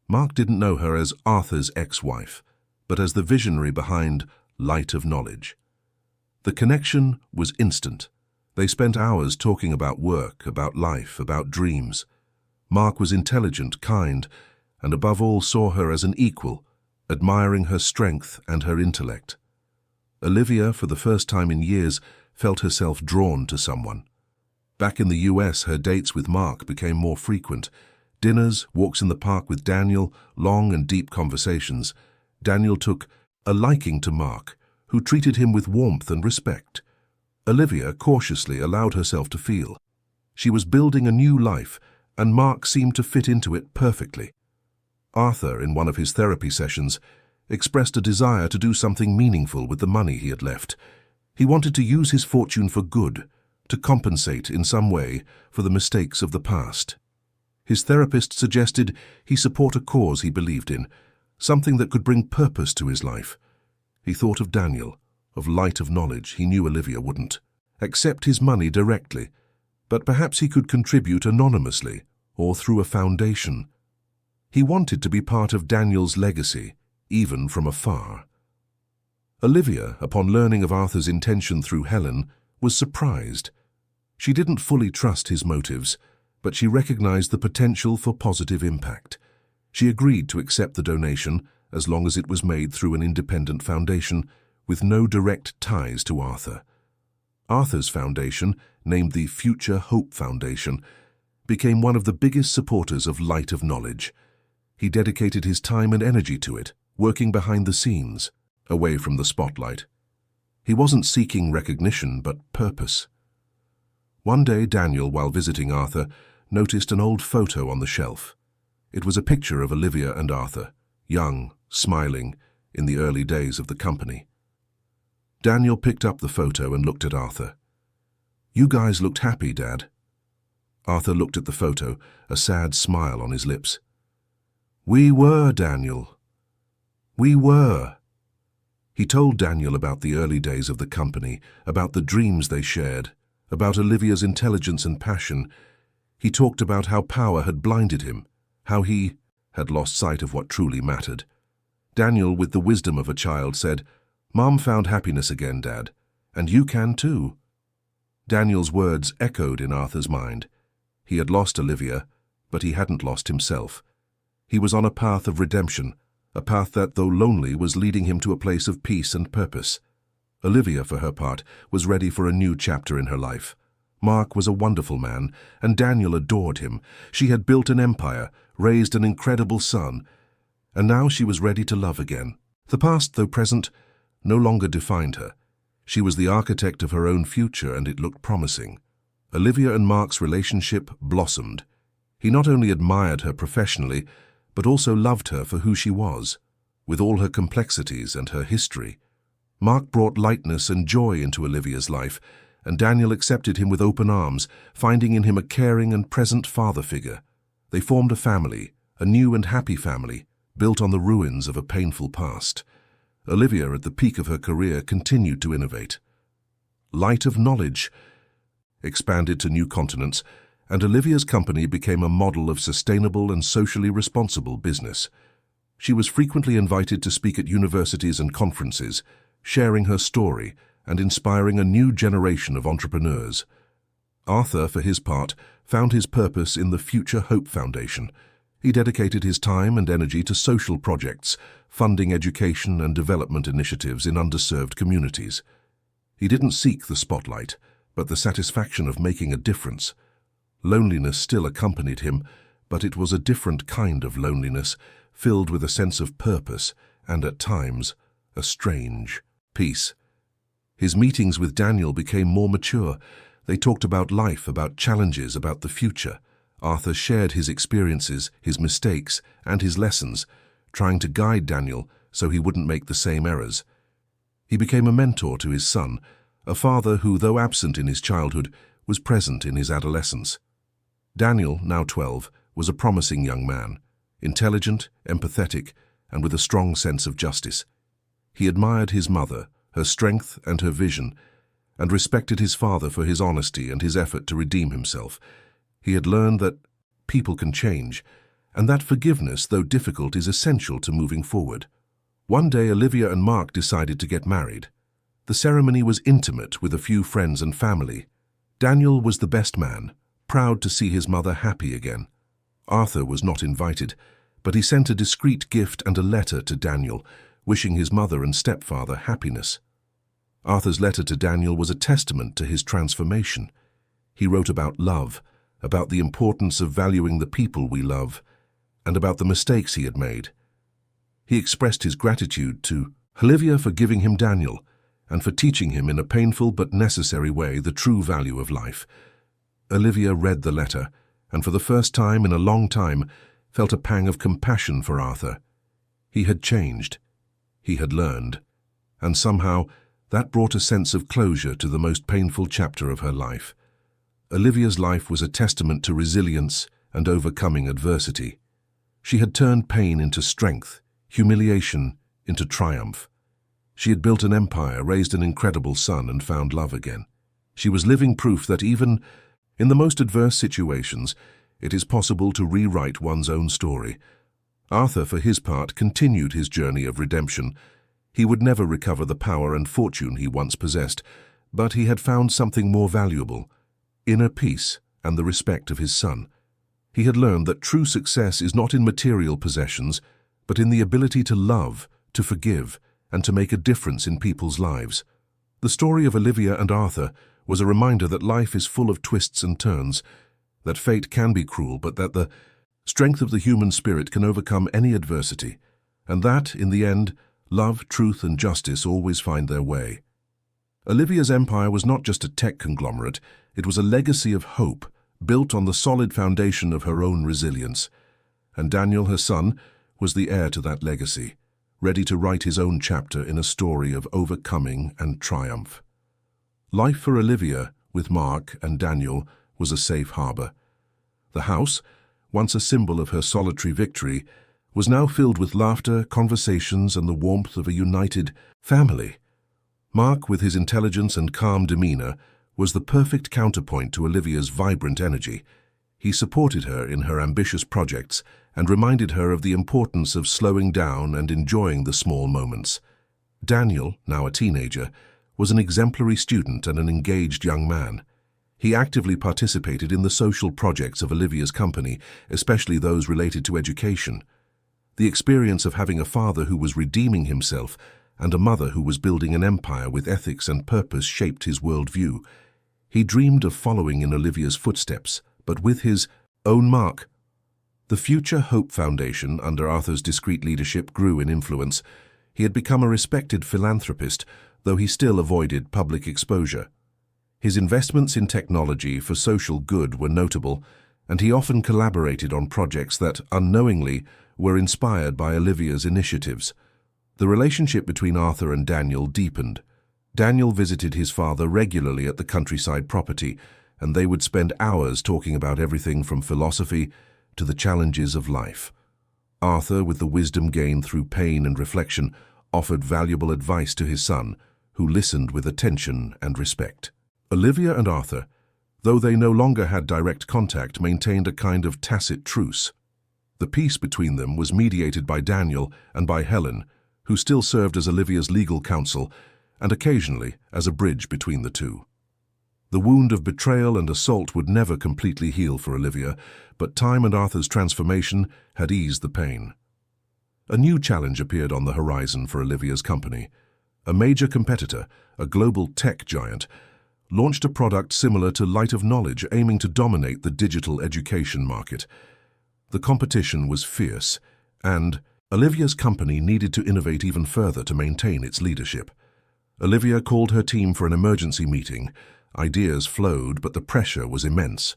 Mark didn't know her as Arthur's ex-wife, but as the visionary behind Light of Knowledge. The connection was instant. They spent hours talking about work, about life, about dreams. Mark was intelligent, kind, and above all saw her as an equal, admiring her strength and her intellect. Olivia, for the first time in years, felt herself drawn to someone. Back in the US, her dates with Mark became more frequent. Dinners, walks in the park with Daniel, long and deep conversations. Daniel took a liking to Mark, who treated him with warmth and respect. Olivia cautiously allowed herself to feel. She was building a new life, and Mark seemed to fit into it perfectly. Arthur, in one of his therapy sessions, expressed a desire to do something meaningful with the money he had left. He wanted to use his fortune for good, to compensate in some way for the mistakes of the past. His therapist suggested he support a cause he believed in, something that could bring purpose to his life. He thought of Daniel, of light of knowledge, he knew Olivia wouldn't accept his money directly, but perhaps he could contribute anonymously or through a foundation. He wanted to be part of Daniel's legacy, even from afar. Olivia, upon learning of Arthur's intention through Helen, was surprised. She didn't fully trust his motives, but she recognized the potential for positive impact. She agreed to accept the donation as long as it was made through an independent foundation with no direct ties to Arthur. Arthur's foundation, named the Future Hope Foundation, became one of the biggest supporters of Light of Knowledge. He dedicated his time and energy to it, working behind the scenes, away from the spotlight. He wasn't seeking recognition, but purpose. One day, Daniel, while visiting Arthur, noticed an old photo on the shelf. It was a picture of Olivia and Arthur, young, smiling, in the early days of the company. Daniel picked up the photo and looked at Arthur. "You guys looked happy, Dad." Arthur looked at the photo, a sad smile on his lips. "We were, Daniel. We were." He told Daniel about the early days of the company, about the dreams they shared, about Olivia's intelligence and passion. He talked about how power had blinded him, how he had lost sight of what truly mattered. Daniel, with the wisdom of a child, said, "Mom found happiness again, Dad, and you can too." Daniel's words echoed in Arthur's mind. He had lost Olivia, but he hadn't lost himself. He was on a path of redemption, a path that, though lonely, was leading him to a place of peace and purpose. Olivia, for her part, was ready for a new chapter in her life. Mark was a wonderful man, and Daniel adored him. She had built an empire, raised an incredible son, and now she was ready to love again. The past, though present, no longer defined her. She was the architect of her own future, and it looked promising. Olivia and Mark's relationship blossomed. He not only admired her professionally, but also loved her for who she was, with all her complexities and her history. Mark brought lightness and joy into Olivia's life, and Daniel accepted him with open arms, finding in him a caring and present father figure. They formed a family, a new and happy family, built on the ruins of a painful past. Olivia, at the peak of her career, continued to innovate. Light of Knowledge expanded to new continents, and Olivia's company became a model of sustainable and socially responsible business. She was frequently invited to speak at universities and conferences, sharing her story and inspiring a new generation of entrepreneurs. Arthur, for his part, found his purpose in the Future Hope Foundation. He dedicated his time and energy to social projects, funding education and development initiatives in underserved communities. He didn't seek the spotlight, but the satisfaction of making a difference. Loneliness still accompanied him, but it was a different kind of loneliness, filled with a sense of purpose and, at times, a strange peace. His meetings with Daniel became more mature. They talked about life, about challenges, about the future. Arthur shared his experiences, his mistakes, and his lessons, trying to guide Daniel so he wouldn't make the same errors. He became a mentor to his son, a father who, though absent in his childhood, was present in his adolescence. Daniel, now 12, was a promising young man, intelligent, empathetic, and with a strong sense of justice. He admired his mother, her strength and her vision, and respected his father for his honesty and his effort to redeem himself. He had learned that people can change, and that forgiveness, though difficult, is essential to moving forward. One day, Olivia and Mark decided to get married. The ceremony was intimate, with a few friends and family. Daniel was the best man, proud to see his mother happy again. Arthur was not invited, but he sent a discreet gift and a letter to Daniel, wishing his mother and stepfather happiness. Arthur's letter to Daniel was a testament to his transformation. He wrote about love, about the importance of valuing the people we love, and about the mistakes he had made. He expressed his gratitude to Olivia for giving him Daniel, and for teaching him in a painful but necessary way the true value of life. Olivia read the letter, and for the first time in a long time felt a pang of compassion for Arthur. He had changed. He had learned, and somehow that brought a sense of closure to the most painful chapter of her life. Olivia's life was a testament to resilience and overcoming adversity. She had turned pain into strength, humiliation into triumph. She had built an empire, raised an incredible son, and found love again. She was living proof that even in the most adverse situations, it is possible to rewrite one's own story. Arthur, for his part, continued his journey of redemption. He would never recover the power and fortune he once possessed, but he had found something more valuable: inner peace and the respect of his son. He had learned that true success is not in material possessions, but in the ability to love, to forgive, and to make a difference in people's lives. The story of Olivia and Arthur was a reminder that life is full of twists and turns, that fate can be cruel, but that the strength of the human spirit can overcome any adversity, and that, in the end, love, truth, and justice always find their way. Olivia's empire was not just a tech conglomerate, it was a legacy of hope, built on the solid foundation of her own resilience. And Daniel, her son, was the heir to that legacy, ready to write his own chapter in a story of overcoming and triumph. Life for Olivia, with Mark and Daniel, was a safe harbor. The house, once a symbol of her solitary victory, was now filled with laughter, conversations, and the warmth of a united family. Mark, with his intelligence and calm demeanor, was the perfect counterpoint to Olivia's vibrant energy. He supported her in her ambitious projects and reminded her of the importance of slowing down and enjoying the small moments. Daniel, now a teenager, was an exemplary student and an engaged young man. He actively participated in the social projects of Olivia's company, especially those related to education. The experience of having a father who was redeeming himself and a mother who was building an empire with ethics and purpose shaped his worldview. He dreamed of following in Olivia's footsteps, but with his own mark. The Future Hope Foundation, under Arthur's discreet leadership, grew in influence. He had become a respected philanthropist, though he still avoided public exposure. His investments in technology for social good were notable, and he often collaborated on projects that, unknowingly, were inspired by Olivia's initiatives. The relationship between Arthur and Daniel deepened. Daniel visited his father regularly at the countryside property, and they would spend hours talking about everything from philosophy to the challenges of life. Arthur, with the wisdom gained through pain and reflection, offered valuable advice to his son, who listened with attention and respect. Olivia and Arthur, though they no longer had direct contact, maintained a kind of tacit truce. The peace between them was mediated by Daniel and by Helen, who still served as Olivia's legal counsel and occasionally as a bridge between the two. The wound of betrayal and assault would never completely heal for Olivia, but time and Arthur's transformation had eased the pain. A new challenge appeared on the horizon for Olivia's company. A major competitor, a global tech giant, launched a product similar to Light of Knowledge, aiming to dominate the digital education market. The competition was fierce, and Olivia's company needed to innovate even further to maintain its leadership. Olivia called her team for an emergency meeting. Ideas flowed, but the pressure was immense.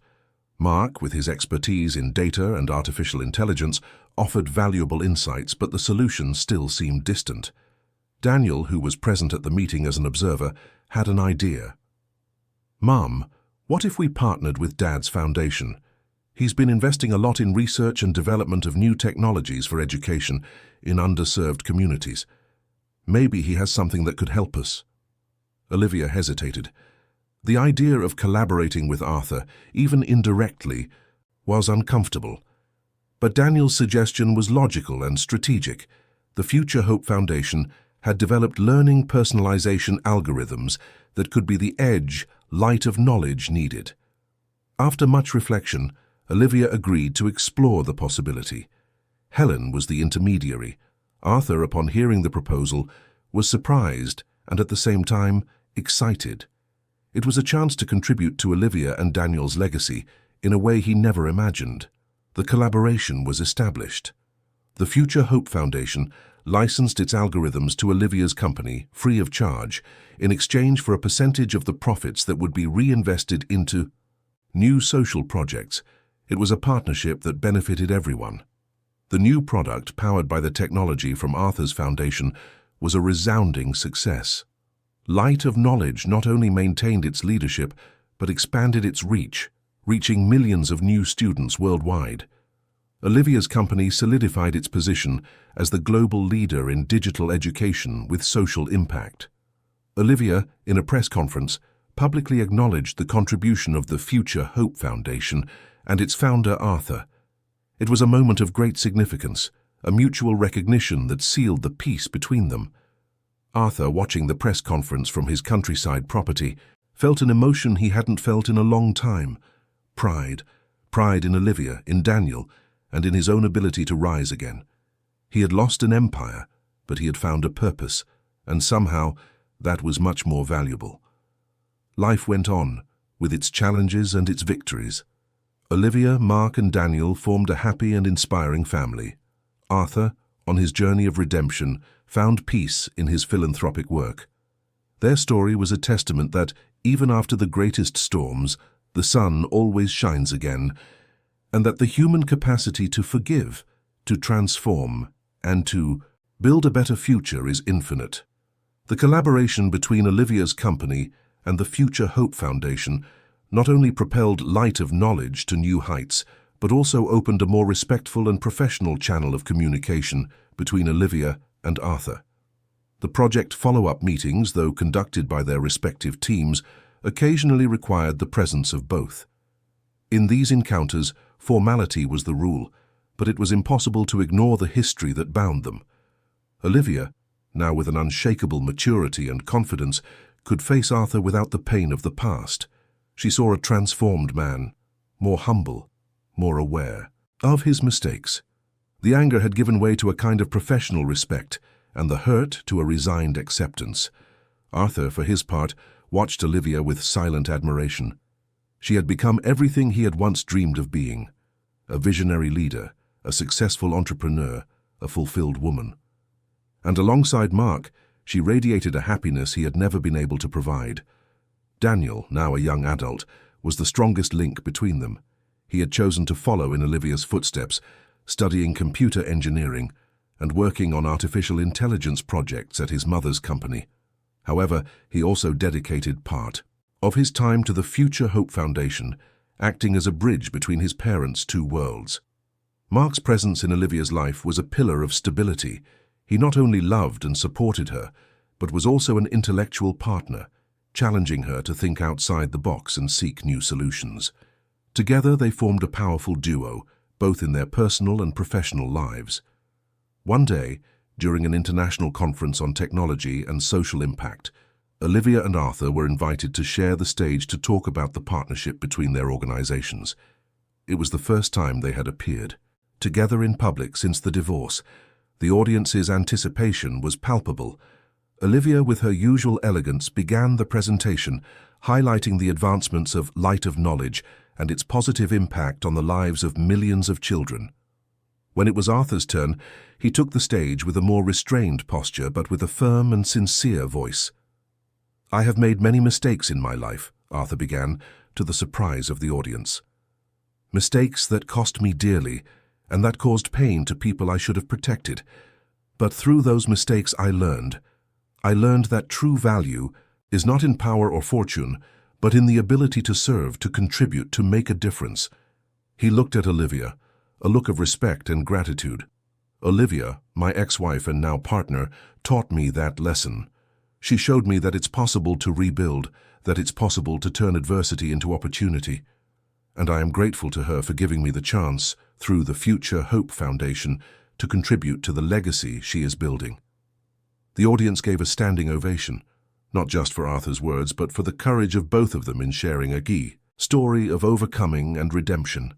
Mark, with his expertise in data and artificial intelligence, offered valuable insights, but the solution still seemed distant. Daniel, who was present at the meeting as an observer, had an idea. "Mom, what if we partnered with Dad's foundation? He's been investing a lot in research and development of new technologies for education in underserved communities. Maybe he has something that could help us." Olivia hesitated. The idea of collaborating with Arthur, even indirectly, was uncomfortable. But Daniel's suggestion was logical and strategic. The Future Hope Foundation had developed learning personalization algorithms that could be the edge, light of knowledge needed. After much reflection, Olivia agreed to explore the possibility. Helen was the intermediary. Arthur, upon hearing the proposal, was surprised and at the same time excited. It was a chance to contribute to Olivia and Daniel's legacy in a way he never imagined. The collaboration was established. The Future Hope Foundation licensed its algorithms to Olivia's company, free of charge, in exchange for a percentage of the profits that would be reinvested into new social projects. It was a partnership that benefited everyone. The new product, powered by the technology from Arthur's foundation, was a resounding success. Light of Knowledge not only maintained its leadership, but expanded its reach, reaching millions of new students worldwide. Olivia's company solidified its position as the global leader in digital education with social impact. Olivia, in a press conference, publicly acknowledged the contribution of the Future Hope Foundation and its founder Arthur. It was a moment of great significance, a mutual recognition that sealed the peace between them. Arthur, watching the press conference from his countryside property, felt an emotion he hadn't felt in a long time. Pride. Pride in Olivia, in Daniel, and in his own ability to rise again. He had lost an empire, but he had found a purpose, and somehow that was much more valuable. Life went on, with its challenges and its victories. Olivia, Mark, and Daniel formed a happy and inspiring family. Arthur, on his journey of redemption, found peace in his philanthropic work. Their story was a testament that, even after the greatest storms, the sun always shines again, and that the human capacity to forgive, to transform, and to build a better future is infinite. The collaboration between Olivia's company and the Future Hope Foundation not only propelled Light of Knowledge to new heights, but also opened a more respectful and professional channel of communication between Olivia and Arthur. The project follow-up meetings, though conducted by their respective teams, occasionally required the presence of both. In these encounters, formality was the rule, but it was impossible to ignore the history that bound them. Olivia, now with an unshakable maturity and confidence, could face Arthur without the pain of the past. She saw a transformed man, more humble, more aware of his mistakes. The anger had given way to a kind of professional respect, and the hurt to a resigned acceptance. Arthur, for his part, watched Olivia with silent admiration. She had become everything he had once dreamed of being: a visionary leader, a successful entrepreneur, a fulfilled woman. And alongside Mark, she radiated a happiness he had never been able to provide. Daniel, now a young adult, was the strongest link between them. He had chosen to follow in Olivia's footsteps, studying computer engineering and working on artificial intelligence projects at his mother's company. However, he also dedicated part of his time to the Future Hope Foundation, acting as a bridge between his parents' two worlds. Mark's presence in Olivia's life was a pillar of stability. He not only loved and supported her, but was also an intellectual partner, challenging her to think outside the box and seek new solutions. Together they formed a powerful duo, both in their personal and professional lives. One day, during an international conference on technology and social impact, Olivia and Arthur were invited to share the stage to talk about the partnership between their organizations. It was the first time they had appeared together in public since the divorce. The audience's anticipation was palpable. Olivia, with her usual elegance, began the presentation, highlighting the advancements of Light of Knowledge and its positive impact on the lives of millions of children. When it was Arthur's turn, he took the stage with a more restrained posture, but with a firm and sincere voice. "I have made many mistakes in my life," Arthur began, to the surprise of the audience. "Mistakes that cost me dearly, and that caused pain to people I should have protected. But through those mistakes I learned that true value is not in power or fortune, but in the ability to serve, to contribute, to make a difference." He looked at Olivia, a look of respect and gratitude. "Olivia, my ex-wife and now partner, taught me that lesson. She showed me that it's possible to rebuild, that it's possible to turn adversity into opportunity. And I am grateful to her for giving me the chance, through the Future Hope Foundation, to contribute to the legacy she is building." The audience gave a standing ovation, not just for Arthur's words, but for the courage of both of them in sharing a story of overcoming and redemption.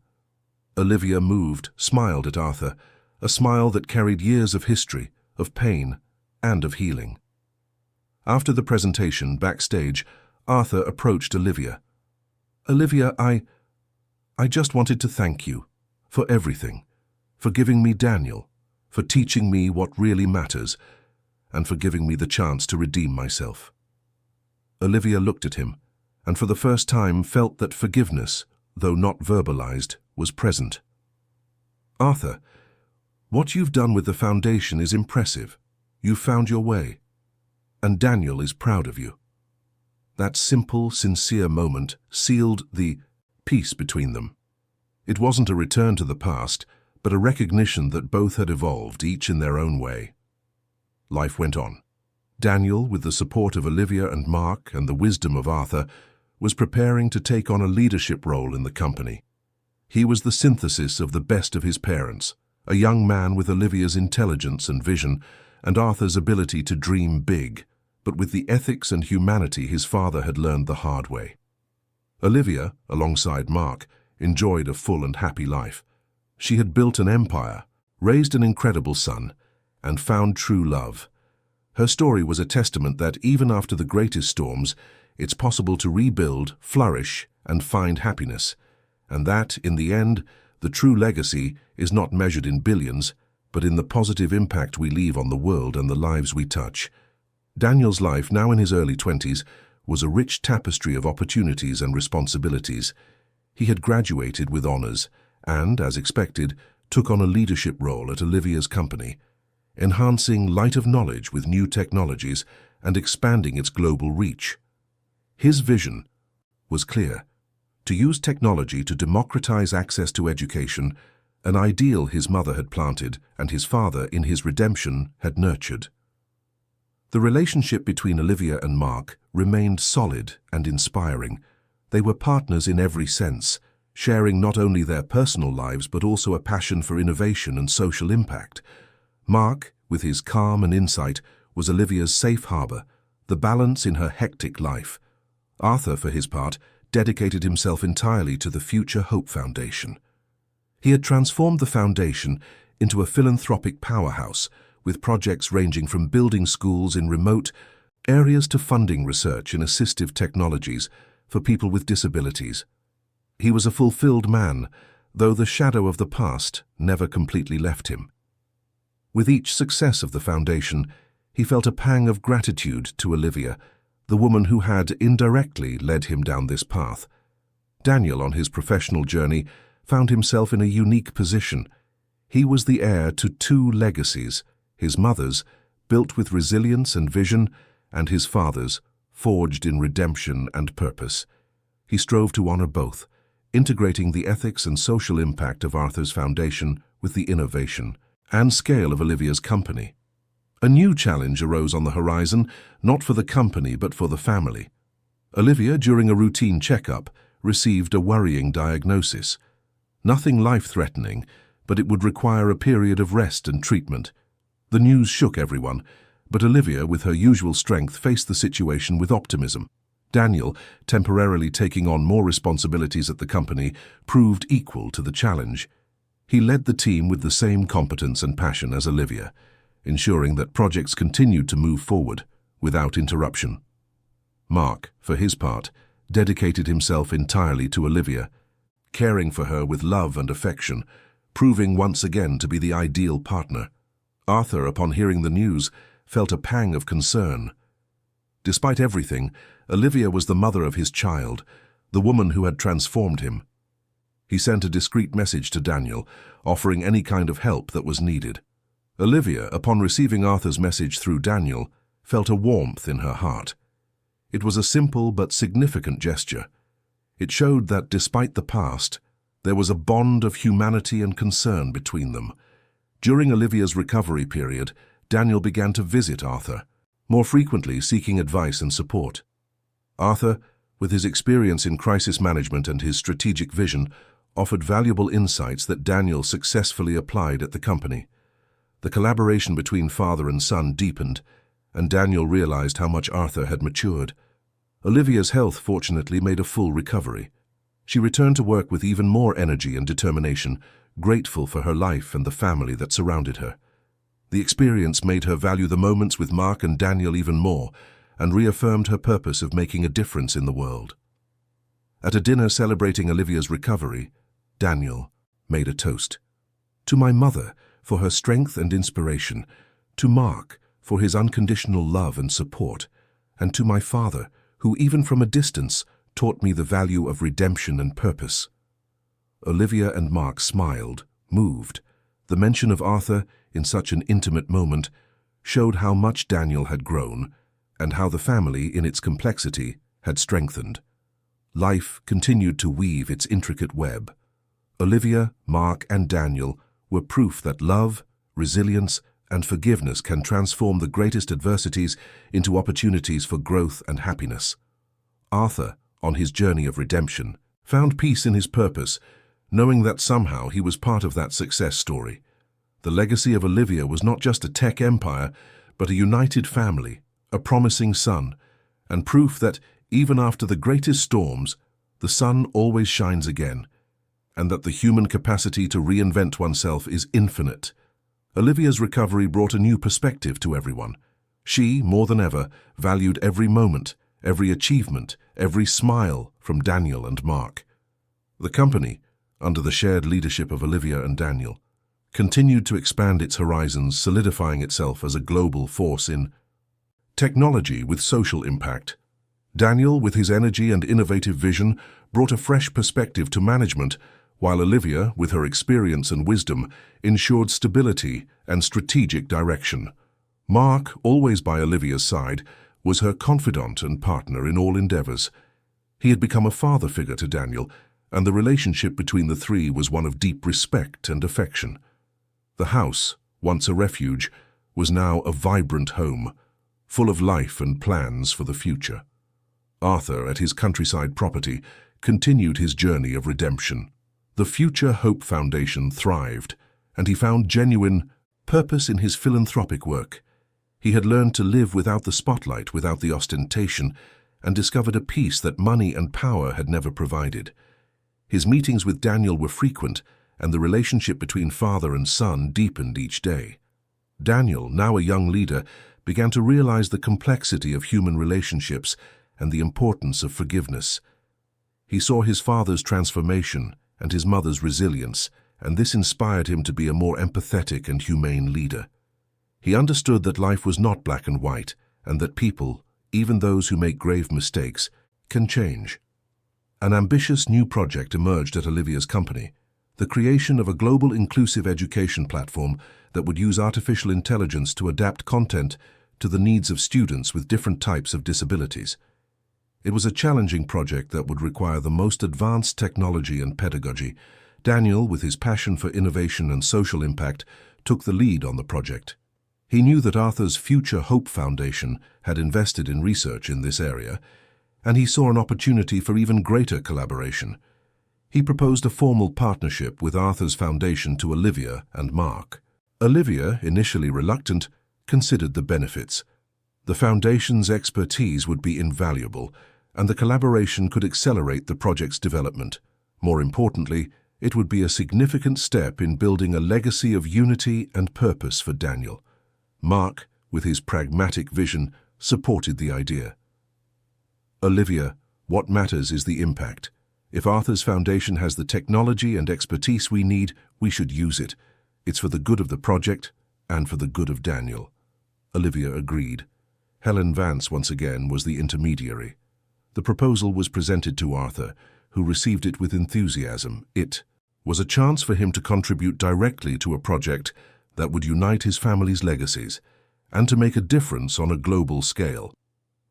Olivia, moved, smiled at Arthur, a smile that carried years of history, of pain, and of healing. After the presentation, backstage, Arthur approached Olivia. "Olivia, I just wanted to thank you for everything, for giving me Daniel, for teaching me what really matters, and for giving me the chance to redeem myself." Olivia looked at him, and for the first time felt that forgiveness, though not verbalized, was present. "Arthur, what you've done with the foundation is impressive. You've found your way. And Daniel is proud of you." That simple, sincere moment sealed the peace between them. It wasn't a return to the past, but a recognition that both had evolved, each in their own way. Life went on. Daniel, with the support of Olivia and Mark and the wisdom of Arthur, was preparing to take on a leadership role in the company. He was the synthesis of the best of his parents, a young man with Olivia's intelligence and vision, and Arthur's ability to dream big, but with the ethics and humanity his father had learned the hard way. Olivia, alongside Mark, enjoyed a full and happy life. She had built an empire, raised an incredible son, and found true love. Her story was a testament that even after the greatest storms, it's possible to rebuild, flourish, and find happiness, and that, in the end, the true legacy is not measured in billions, but in the positive impact we leave on the world and the lives we touch. Daniel's life, now in his early 20s, was a rich tapestry of opportunities and responsibilities. He had graduated with honors and, as expected, took on a leadership role at Olivia's company, enhancing light of knowledge with new technologies and expanding its global reach. His vision was clear: to use technology to democratize access to education, an ideal his mother had planted and his father, in his redemption, had nurtured. The relationship between Olivia and Mark remained solid and inspiring. They were partners in every sense, sharing not only their personal lives but also a passion for innovation and social impact. Mark, with his calm and insight, was Olivia's safe harbor, the balance in her hectic life. Arthur, for his part, dedicated himself entirely to the Future Hope Foundation. He had transformed the foundation into a philanthropic powerhouse, with projects ranging from building schools in remote areas to funding research in assistive technologies for people with disabilities. He was a fulfilled man, though the shadow of the past never completely left him. With each success of the foundation, he felt a pang of gratitude to Olivia, the woman who had indirectly led him down this path. Daniel, on his professional journey, found himself in a unique position. He was the heir to two legacies: his mother's, built with resilience and vision, and his father's, forged in redemption and purpose. He strove to honor both, integrating the ethics and social impact of Arthur's foundation with the innovation and scale of Olivia's company. A new challenge arose on the horizon, not for the company but for the family. Olivia, during a routine checkup, received a worrying diagnosis. Nothing life-threatening, but it would require a period of rest and treatment. The news shook everyone, but Olivia, with her usual strength, faced the situation with optimism. Daniel, temporarily taking on more responsibilities at the company, proved equal to the challenge. He led the team with the same competence and passion as Olivia, ensuring that projects continued to move forward without interruption. Mark, for his part, dedicated himself entirely to Olivia, caring for her with love and affection, proving once again to be the ideal partner. Arthur, upon hearing the news, felt a pang of concern. Despite everything, Olivia was the mother of his child, the woman who had transformed him. He sent a discreet message to Daniel, offering any kind of help that was needed. Olivia, upon receiving Arthur's message through Daniel, felt a warmth in her heart. It was a simple but significant gesture. It showed that despite the past, there was a bond of humanity and concern between them. During Olivia's recovery period, Daniel began to visit Arthur, more frequently seeking advice and support. Arthur, with his experience in crisis management and his strategic vision, offered valuable insights that Daniel successfully applied at the company. The collaboration between father and son deepened, and Daniel realized how much Arthur had matured. Olivia's health fortunately made a full recovery. She returned to work with even more energy and determination, grateful for her life and the family that surrounded her. The experience made her value the moments with Mark and Daniel even more, and reaffirmed her purpose of making a difference in the world. At a dinner celebrating Olivia's recovery, Daniel made a toast. To my mother, for her strength and inspiration, to Mark, for his unconditional love and support, and to my father, who even from a distance taught me the value of redemption and purpose. Olivia and Mark smiled, moved. The mention of Arthur in such an intimate moment showed how much Daniel had grown and how the family, in its complexity, had strengthened. Life continued to weave its intricate web. Olivia, Mark, and Daniel were proof that love, resilience, and forgiveness can transform the greatest adversities into opportunities for growth and happiness. Arthur, on his journey of redemption, found peace in his purpose, knowing that somehow he was part of that success story. The legacy of Olivia was not just a tech empire, but a united family, a promising son, and proof that even after the greatest storms, the sun always shines again, and that the human capacity to reinvent oneself is infinite. Olivia's recovery brought a new perspective to everyone. She, more than ever, valued every moment, every achievement, every smile from Daniel and Mark. The company, under the shared leadership of Olivia and Daniel, continued to expand its horizons, solidifying itself as a global force in technology with social impact. Daniel, with his energy and innovative vision, brought a fresh perspective to management, while Olivia, with her experience and wisdom, ensured stability and strategic direction. Mark, always by Olivia's side, was her confidant and partner in all endeavors. He had become a father figure to Daniel, and the relationship between the three was one of deep respect and affection. The house, once a refuge, was now a vibrant home, full of life and plans for the future. Arthur, at his countryside property, continued his journey of redemption. The Future Hope Foundation thrived, and he found genuine purpose in his philanthropic work. He had learned to live without the spotlight, without the ostentation, and discovered a peace that money and power had never provided. His meetings with Daniel were frequent, and the relationship between father and son deepened each day. Daniel, now a young leader, began to realize the complexity of human relationships and the importance of forgiveness. He saw his father's transformation and his mother's resilience, and this inspired him to be a more empathetic and humane leader. He understood that life was not black and white, and that people, even those who make grave mistakes, can change. An ambitious new project emerged at Olivia's company, the creation of a global inclusive education platform that would use artificial intelligence to adapt content to the needs of students with different types of disabilities. It was a challenging project that would require the most advanced technology and pedagogy. Daniel, with his passion for innovation and social impact, took the lead on the project. He knew that Arthur's Future Hope Foundation had invested in research in this area, and he saw an opportunity for even greater collaboration. He proposed a formal partnership with Arthur's foundation to Olivia and Mark. Olivia, initially reluctant, considered the benefits. The foundation's expertise would be invaluable, and the collaboration could accelerate the project's development. More importantly, it would be a significant step in building a legacy of unity and purpose for Daniel. Mark, with his pragmatic vision, supported the idea. Olivia, what matters is the impact. If Arthur's foundation has the technology and expertise we need, we should use it. It's for the good of the project and for the good of Daniel. Olivia agreed. Helen Vance, once again, was the intermediary. The proposal was presented to Arthur, who received it with enthusiasm. It was a chance for him to contribute directly to a project that would unite his family's legacies and to make a difference on a global scale.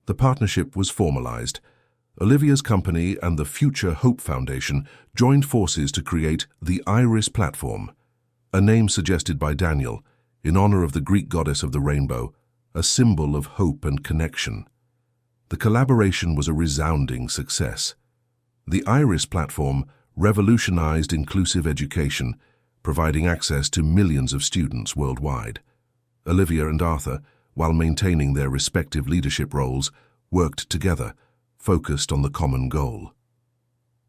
The partnership was formalized. Olivia's company and the Future Hope Foundation joined forces to create the Iris platform, a name suggested by Daniel, in honor of the Greek goddess of the rainbow, a symbol of hope and connection. The collaboration was a resounding success. The Iris platform revolutionized inclusive education, providing access to millions of students worldwide. Olivia and Arthur, while maintaining their respective leadership roles, worked together, focused on the common goal.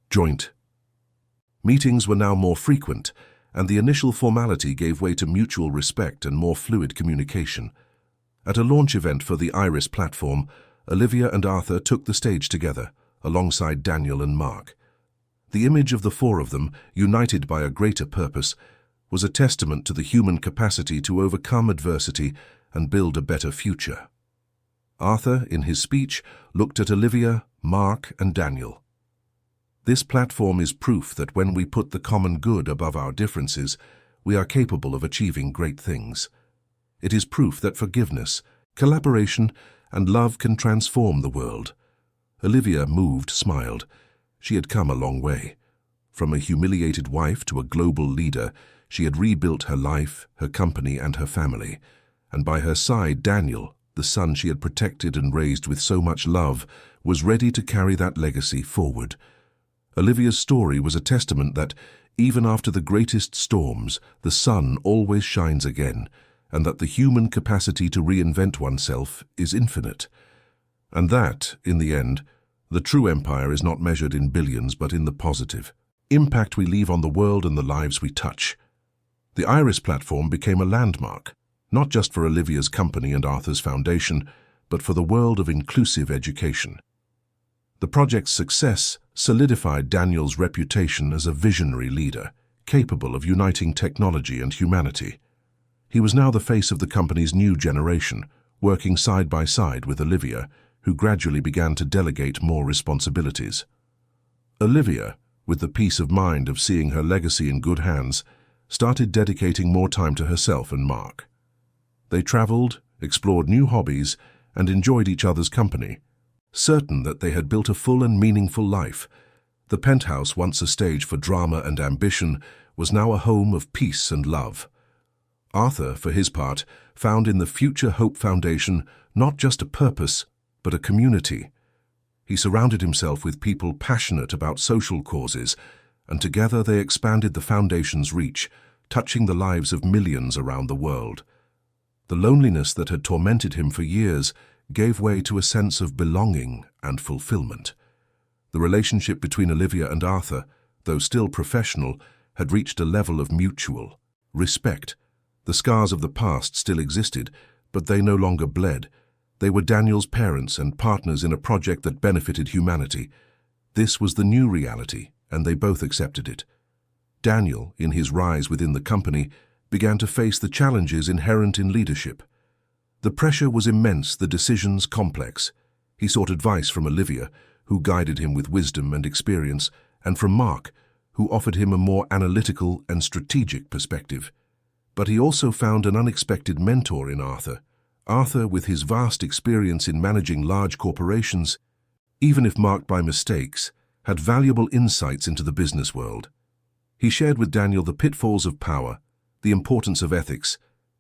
Joint meetings were now more frequent, and the initial formality gave way to mutual respect and more fluid communication. At a launch event for the Iris platform, Olivia and Arthur took the stage together, alongside Daniel and Mark. The image of the four of them, united by a greater purpose, was a testament to the human capacity to overcome adversity and build a better future. Arthur, in his speech, looked at Olivia, Mark, and Daniel. This platform is proof that when we put the common good above our differences, we are capable of achieving great things. It is proof that forgiveness, collaboration, and love can transform the world. Olivia, moved, smiled. She had come a long way. From a humiliated wife to a global leader, She had rebuilt her life, her company, and her family. And by her side, Daniel, the son she had protected and raised with so much love, was ready to carry that legacy forward. Olivia's story was a testament that, even after the greatest storms, the sun always shines again, and that the human capacity to reinvent oneself is infinite. And that, in the end, the true empire is not measured in billions but in the positive impact we leave on the world and the lives we touch. The Iris platform became a landmark, not just for Olivia's company and Arthur's foundation, but for the world of inclusive education. The project's success solidified Daniel's reputation as a visionary leader, capable of uniting technology and humanity. He was now the face of the company's new generation, working side by side with Olivia, who gradually began to delegate more responsibilities. Olivia, with the peace of mind of seeing her legacy in good hands, started dedicating more time to herself and Mark. They traveled, explored new hobbies, and enjoyed each other's company. Certain that they had built a full and meaningful life, the penthouse, once a stage for drama and ambition, was now a home of peace and love. Arthur, for his part, found in the Future Hope Foundation not just a purpose, but a community. He surrounded himself with people passionate about social causes, and together they expanded the foundation's reach, touching the lives of millions around the world. The loneliness that had tormented him for years gave way to a sense of belonging and fulfillment. The relationship between Olivia and Arthur, though still professional, had reached a level of mutual respect. The scars of the past still existed, but they no longer bled. They were Daniel's parents and partners in a project that benefited humanity. This was the new reality, and they both accepted it. Daniel, in his rise within the company, began to face the challenges inherent in leadership. The pressure was immense, the decisions complex. He sought advice from Olivia, who guided him with wisdom and experience, and from Mark, who offered him a more analytical and strategic perspective. But he also found an unexpected mentor in Arthur. Arthur, with his vast experience in managing large corporations, even if marked by mistakes, had valuable insights into the business world. He shared with Daniel the pitfalls of power, the importance of ethics,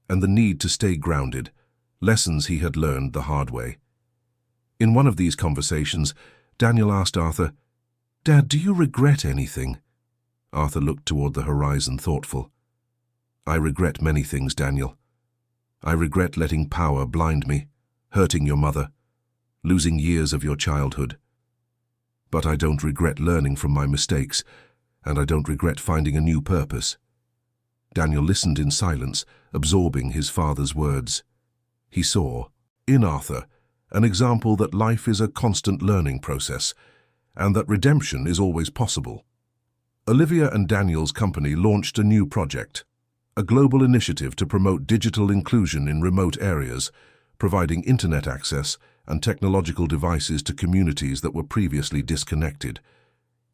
and the need to stay grounded, lessons he had learned the hard way. In one of these conversations, Daniel asked Arthur, "Dad, do you regret anything?" Arthur looked toward the horizon, thoughtful. "I regret many things, Daniel. I regret letting power blind me, hurting your mother, losing years of your childhood. But I don't regret learning from my mistakes, and I don't regret finding a new purpose." Daniel listened in silence, absorbing his father's words. He saw, in Arthur, an example that life is a constant learning process, and that redemption is always possible. Olivia and Daniel's company launched a new project, a global initiative to promote digital inclusion in remote areas, providing internet access and technological devices to communities that were previously disconnected.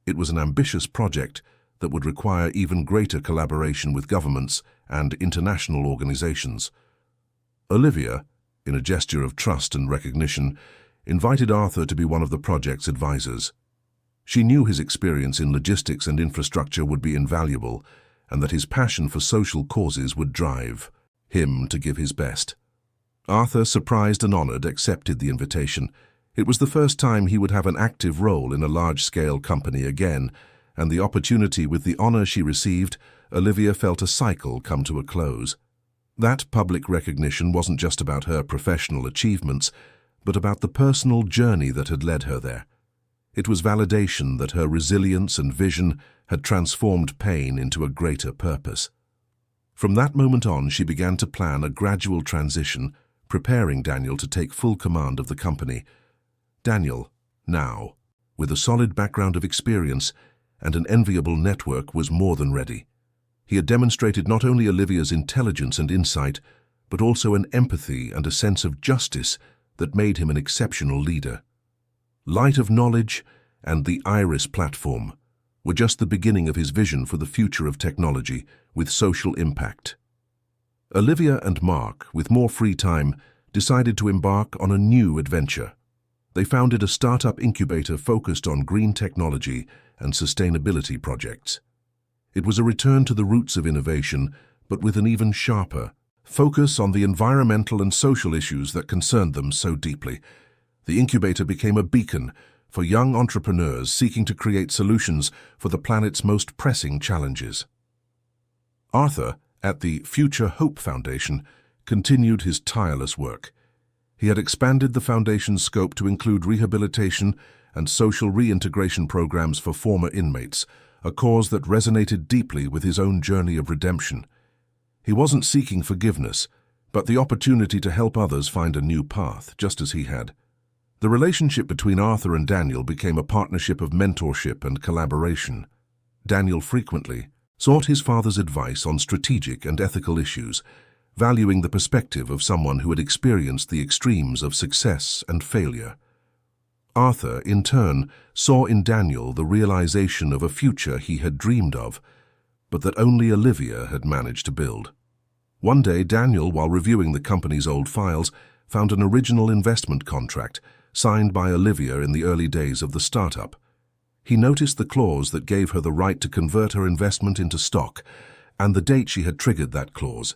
It was an ambitious project that would require even greater collaboration with governments and international organizations. Olivia, in a gesture of trust and recognition, invited Arthur to be one of the project's advisors. She knew his experience in logistics and infrastructure would be invaluable, and that his passion for social causes would drive him to give his best. Arthur, surprised and honored, accepted the invitation. It was the first time he would have an active role in a large-scale company again, and the opportunity with the honor she received, Olivia felt a cycle come to a close. That public recognition wasn't just about her professional achievements, but about the personal journey that had led her there. It was validation that her resilience and vision had transformed pain into a greater purpose. From that moment on, she began to plan a gradual transition, preparing Daniel to take full command of the company. Daniel, now, with a solid background of experience and an enviable network, was more than ready. He had demonstrated not only Olivia's intelligence and insight, but also an empathy and a sense of justice that made him an exceptional leader. Light of knowledge and the Iris platform were just the beginning of his vision for the future of technology with social impact. Olivia and Mark, with more free time, decided to embark on a new adventure. They founded a startup incubator focused on green technology and sustainability projects. It was a return to the roots of innovation, but with an even sharper focus on the environmental and social issues that concerned them so deeply. The incubator became a beacon for young entrepreneurs seeking to create solutions for the planet's most pressing challenges. Arthur, at the Future Hope Foundation, continued his tireless work. He had expanded the foundation's scope to include rehabilitation and social reintegration programs for former inmates, a cause that resonated deeply with his own journey of redemption. He wasn't seeking forgiveness, but the opportunity to help others find a new path, just as he had. The relationship between Arthur and Daniel became a partnership of mentorship and collaboration. Daniel frequently sought his father's advice on strategic and ethical issues, valuing the perspective of someone who had experienced the extremes of success and failure. Arthur, in turn, saw in Daniel the realization of a future he had dreamed of, but that only Olivia had managed to build. One day, Daniel, while reviewing the company's old files, found an original investment contract signed by Olivia in the early days of the startup. He noticed the clause that gave her the right to convert her investment into stock, and the date she had triggered that clause.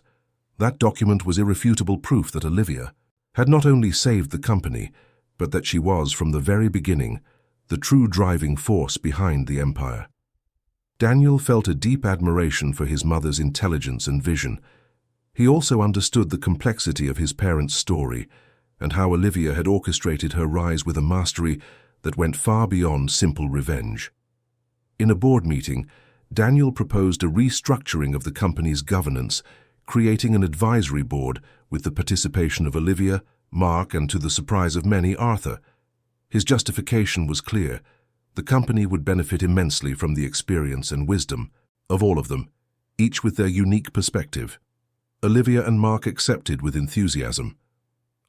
That document was irrefutable proof that Olivia had not only saved the company, but that she was, from the very beginning, the true driving force behind the empire. Daniel felt a deep admiration for his mother's intelligence and vision. He also understood the complexity of his parents' story and how Olivia had orchestrated her rise with a mastery that went far beyond simple revenge. In a board meeting, Daniel proposed a restructuring of the company's governance, creating an advisory board with the participation of Olivia, Mark, and, to the surprise of many, Arthur. His justification was clear. The company would benefit immensely from the experience and wisdom of all of them, each with their unique perspective. Olivia and Mark accepted with enthusiasm.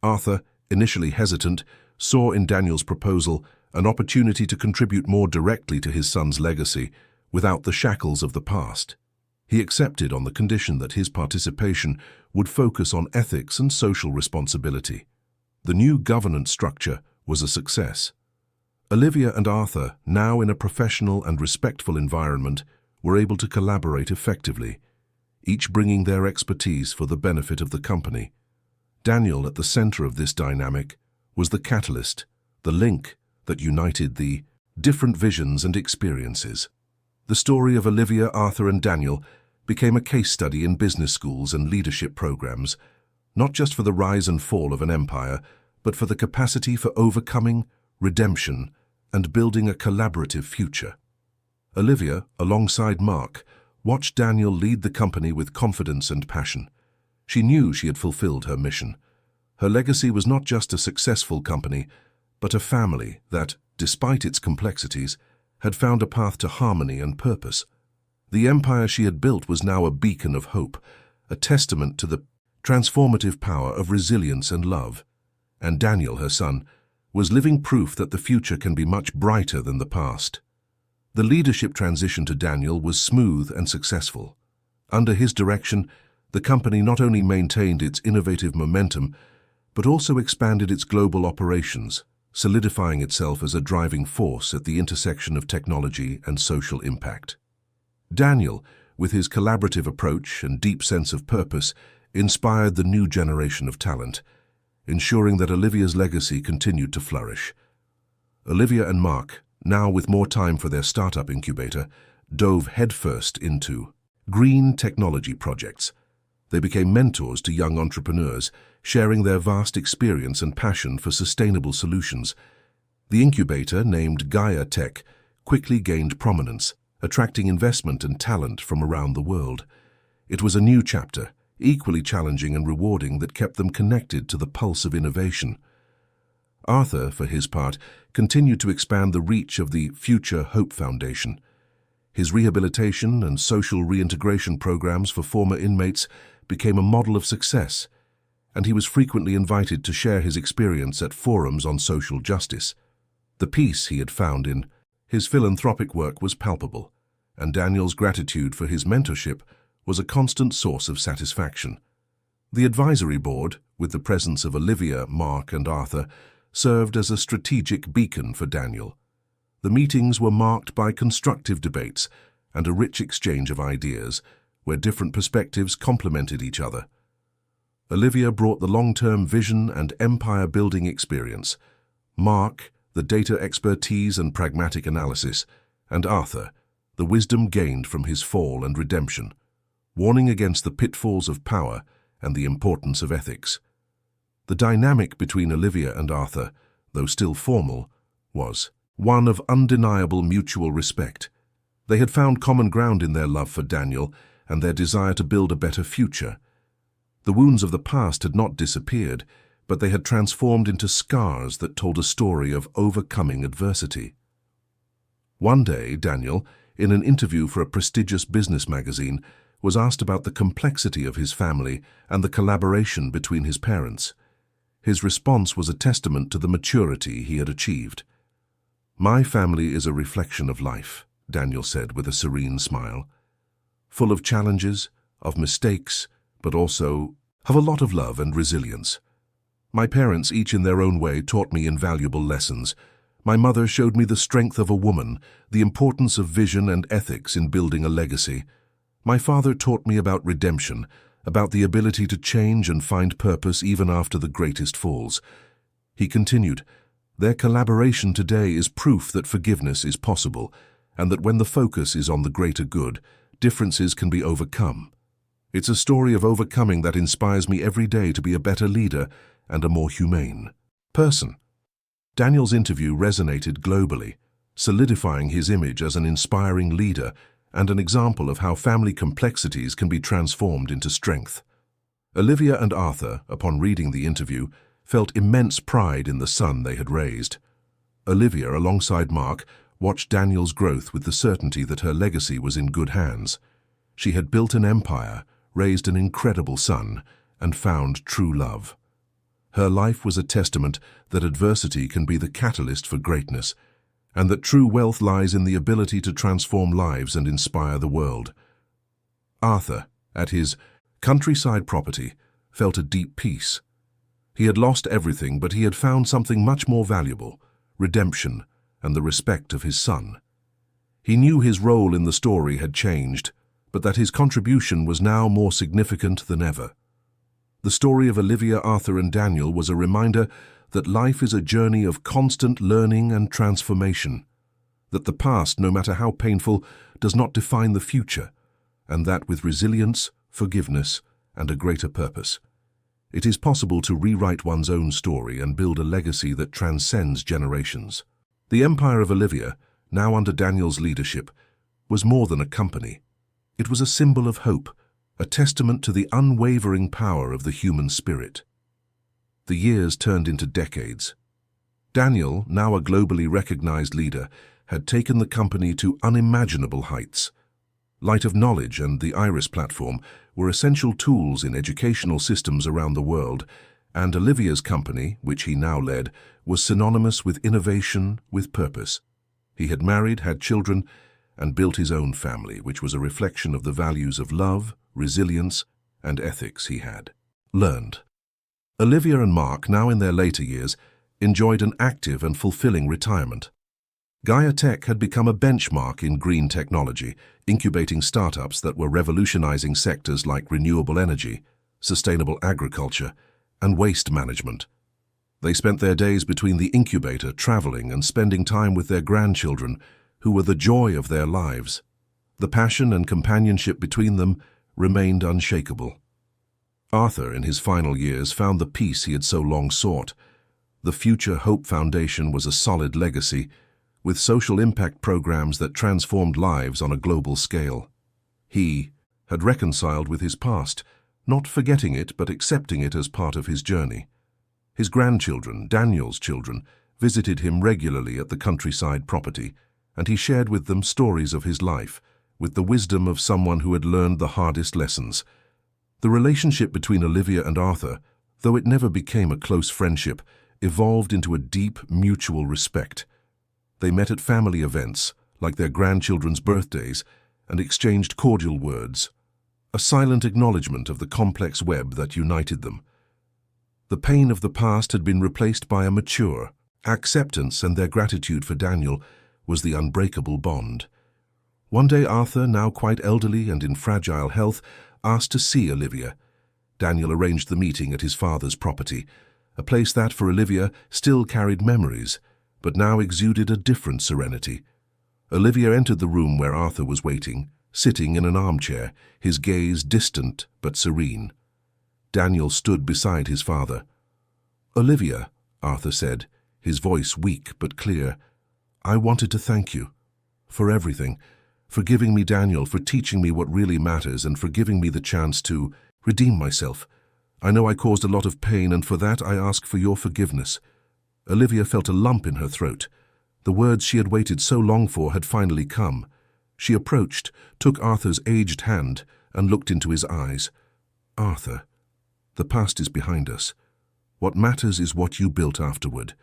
Arthur, initially hesitant, saw in Daniel's proposal an opportunity to contribute more directly to his son's legacy without the shackles of the past. He accepted on the condition that his participation would focus on ethics and social responsibility. The new governance structure was a success. Olivia and Arthur, now in a professional and respectful environment, were able to collaborate effectively, each bringing their expertise for the benefit of the company. Daniel, at the center of this dynamic, was the catalyst, the link that united the different visions and experiences. The story of Olivia, Arthur, and Daniel became a case study in business schools and leadership programs, not just for the rise and fall of an empire, but for the capacity for overcoming, redemption, and building a collaborative future. Olivia, alongside Mark, watched Daniel lead the company with confidence and passion. She knew she had fulfilled her mission. Her legacy was not just a successful company, but a family that, despite its complexities, had found a path to harmony and purpose. The empire she had built was now a beacon of hope, a testament to the transformative power of resilience and love. And Daniel, her son, was living proof that the future can be much brighter than the past. The leadership transition to Daniel was smooth and successful. Under his direction, the company not only maintained its innovative momentum, but also expanded its global operations, solidifying itself as a driving force at the intersection of technology and social impact. Daniel, with his collaborative approach and deep sense of purpose, inspired the new generation of talent, ensuring that Olivia's legacy continued to flourish. Olivia and Mark, now with more time for their startup incubator, dove headfirst into green technology projects. They became mentors to young entrepreneurs, sharing their vast experience and passion for sustainable solutions. The incubator, named Gaia Tech, quickly gained prominence, attracting investment and talent from around the world. It was a new chapter, equally challenging and rewarding, that kept them connected to the pulse of innovation. Arthur, for his part, continued to expand the reach of the Future Hope Foundation. His rehabilitation and social reintegration programs for former inmates became a model of success, and he was frequently invited to share his experience at forums on social justice. The peace he had found in his philanthropic work was palpable, and Daniel's gratitude for his mentorship was a constant source of satisfaction. The advisory board, with the presence of Olivia, Mark, and Arthur, served as a strategic beacon for Daniel. The meetings were marked by constructive debates, and a rich exchange of ideas where different perspectives complemented each other. Olivia brought the long-term vision and empire-building experience, Mark, the data expertise and pragmatic analysis, and Arthur, the wisdom gained from his fall and redemption, warning against the pitfalls of power and the importance of ethics. The dynamic between Olivia and Arthur, though still formal, was one of undeniable mutual respect. They had found common ground in their love for Daniel and their desire to build a better future. The wounds of the past had not disappeared, but they had transformed into scars that told a story of overcoming adversity. One day, Daniel, in an interview for a prestigious business magazine, was asked about the complexity of his family and the collaboration between his parents. His response was a testament to the maturity he had achieved. "My family is a reflection of life," Daniel said with a serene smile. "Full of challenges, of mistakes, but also of a lot of love and resilience. My parents, each in their own way, taught me invaluable lessons. My mother showed me the strength of a woman, the importance of vision and ethics in building a legacy. My father taught me about redemption, about the ability to change and find purpose even after the greatest falls." He continued, "Their collaboration today is proof that forgiveness is possible, and that when the focus is on the greater good, differences can be overcome. It's a story of overcoming that inspires me every day to be a better leader and a more humane person." Daniel's interview resonated globally, solidifying his image as an inspiring leader and an example of how family complexities can be transformed into strength. Olivia and Arthur, upon reading the interview, felt immense pride in the son they had raised. Olivia, alongside Mark, watched Daniel's growth with the certainty that her legacy was in good hands. She had built an empire, raised an incredible son, and found true love. Her life was a testament that adversity can be the catalyst for greatness, and that true wealth lies in the ability to transform lives and inspire the world. Arthur, at his countryside property, felt a deep peace. He had lost everything, but he had found something much more valuable: redemption and the respect of his son. He knew his role in the story had changed, but that his contribution was now more significant than ever. The story of Olivia, Arthur, and Daniel was a reminder that life is a journey of constant learning and transformation, that the past, no matter how painful, does not define the future, and that with resilience, forgiveness, and a greater purpose, it is possible to rewrite one's own story and build a legacy that transcends generations. The empire of Olivia, now under Daniel's leadership, was more than a company. It was a symbol of hope, a testament to the unwavering power of the human spirit. The years turned into decades. Daniel, now a globally recognized leader, had taken the company to unimaginable heights. Light of Knowledge and the Iris platform were essential tools in educational systems around the world, and Olivia's company, which he now led, was synonymous with innovation, with purpose. He had married, had children, and built his own family, which was a reflection of the values of love, resilience, and ethics he had learned. Olivia and Mark, now in their later years, enjoyed an active and fulfilling retirement. Gaia Tech had become a benchmark in green technology, incubating startups that were revolutionizing sectors like renewable energy, sustainable agriculture, and waste management. They spent their days between the incubator, traveling and spending time with their grandchildren, who were the joy of their lives. The passion and companionship between them remained unshakable. Arthur, in his final years, found the peace he had so long sought. The Future Hope Foundation was a solid legacy, with social impact programs that transformed lives on a global scale. He had reconciled with his past, not forgetting it but accepting it as part of his journey. His grandchildren, Daniel's children, visited him regularly at the countryside property, and he shared with them stories of his life, with the wisdom of someone who had learned the hardest lessons. The relationship between Olivia and Arthur, though it never became a close friendship, evolved into a deep mutual respect. They met at family events, like their grandchildren's birthdays, and exchanged cordial words, a silent acknowledgement of the complex web that united them. The pain of the past had been replaced by a mature acceptance, and their gratitude for Daniel was the unbreakable bond. One day Arthur, now quite elderly and in fragile health, asked to see Olivia. Daniel arranged the meeting at his father's property, a place that, for Olivia, still carried memories, but now exuded a different serenity. Olivia entered the room where Arthur was waiting, sitting in an armchair, his gaze distant but serene. Daniel stood beside his father. "Olivia," Arthur said, his voice weak but clear, "I wanted to thank you for everything, for giving me Daniel, for teaching me what really matters, and for giving me the chance to redeem myself. I know I caused a lot of pain, and for that I ask for your forgiveness." Olivia felt a lump in her throat. The words she had waited so long for had finally come. She approached, took Arthur's aged hand, and looked into his eyes. "Arthur, the past is behind us. What matters is what you built afterward,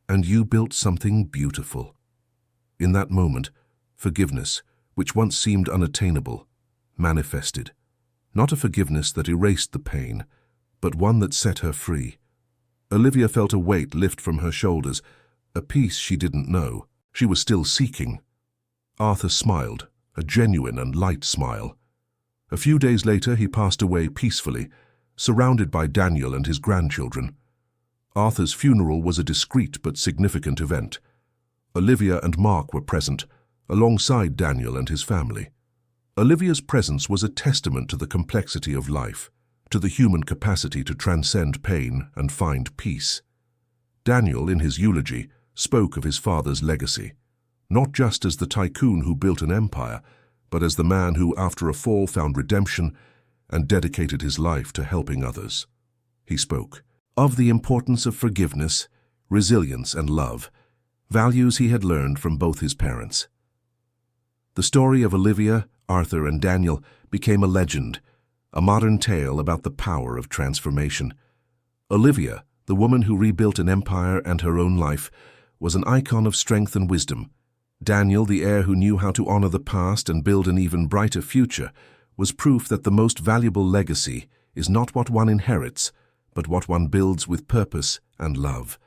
and you built something beautiful." In that moment, forgiveness, which once seemed unattainable, manifested. Not a forgiveness that erased the pain, but one that set her free. Olivia felt a weight lift from her shoulders, a peace she didn't know, she was still seeking. Arthur smiled, a genuine and light smile. A few days later he passed away peacefully, surrounded by Daniel and his grandchildren. Arthur's funeral was a discreet but significant event. Olivia and Mark were present, alongside Daniel and his family. Olivia's presence was a testament to the complexity of life, to the human capacity to transcend pain and find peace. Daniel, in his eulogy, spoke of his father's legacy, not just as the tycoon who built an empire, but as the man who, after a fall, found redemption and dedicated his life to helping others. He spoke of the importance of forgiveness, resilience, and love, values he had learned from both his parents. The story of Olivia, Arthur, and Daniel became a legend, a modern tale about the power of transformation. Olivia, the woman who rebuilt an empire and her own life, was an icon of strength and wisdom. Daniel, the heir who knew how to honor the past and build an even brighter future, was proof that the most valuable legacy is not what one inherits, but what one builds with purpose and love.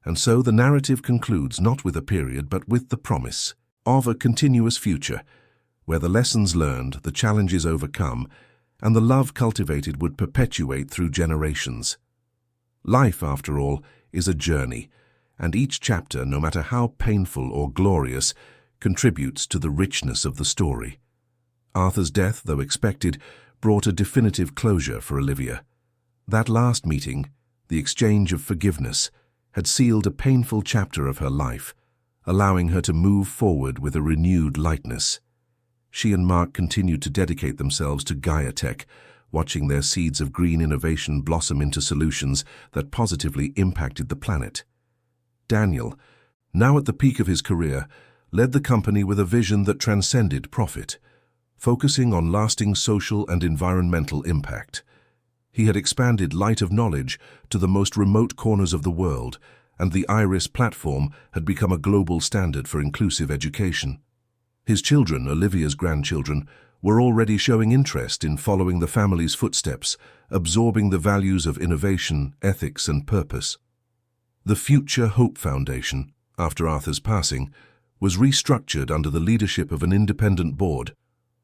And so the narrative concludes not with a period, but with the promise of a continuous future, where the lessons learned, the challenges overcome, and the love cultivated would perpetuate through generations. Life, after all, is a journey, and each chapter, no matter how painful or glorious, contributes to the richness of the story. Arthur's death, though expected, brought a definitive closure for Olivia. That last meeting, the exchange of forgiveness, had sealed a painful chapter of her life, allowing her to move forward with a renewed lightness. She and Mark continued to dedicate themselves to Gaia Tech, watching their seeds of green innovation blossom into solutions that positively impacted the planet. Daniel, now at the peak of his career, led the company with a vision that transcended profit, focusing on lasting social and environmental impact. He had expanded Light of Knowledge to the most remote corners of the world, and the Iris platform had become a global standard for inclusive education. His children, Olivia's grandchildren, were already showing interest in following the family's footsteps, absorbing the values of innovation, ethics, and purpose. The Future Hope Foundation, after Arthur's passing, was restructured under the leadership of an independent board,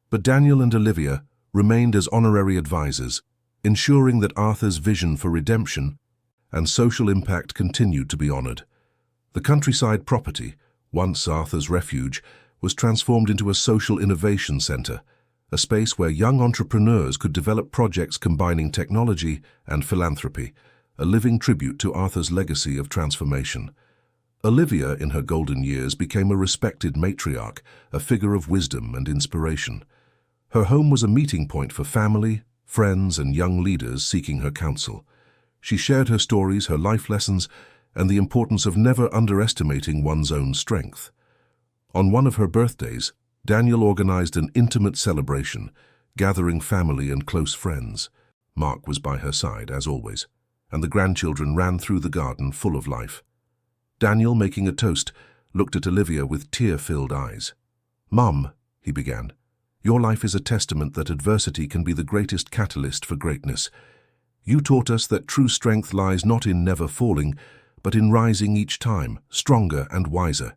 but Daniel and Olivia remained as honorary advisors, ensuring that Arthur's vision for redemption and social impact continued to be honored. The countryside property, once Arthur's refuge, was transformed into a social innovation center, a space where young entrepreneurs could develop projects combining technology and philanthropy, a living tribute to Arthur's legacy of transformation. Olivia, in her golden years, became a respected matriarch, a figure of wisdom and inspiration. Her home was a meeting point for family, friends, and young leaders seeking her counsel. She shared her stories, her life lessons, and the importance of never underestimating one's own strength. On one of her birthdays, Daniel organized an intimate celebration, gathering family and close friends. Mark was by her side, as always, and the grandchildren ran through the garden full of life. Daniel, making a toast, looked at Olivia with tear-filled eyes. "Mum," he began, "your life is a testament that adversity can be the greatest catalyst for greatness. You taught us that true strength lies not in never falling, but in rising each time, stronger and wiser.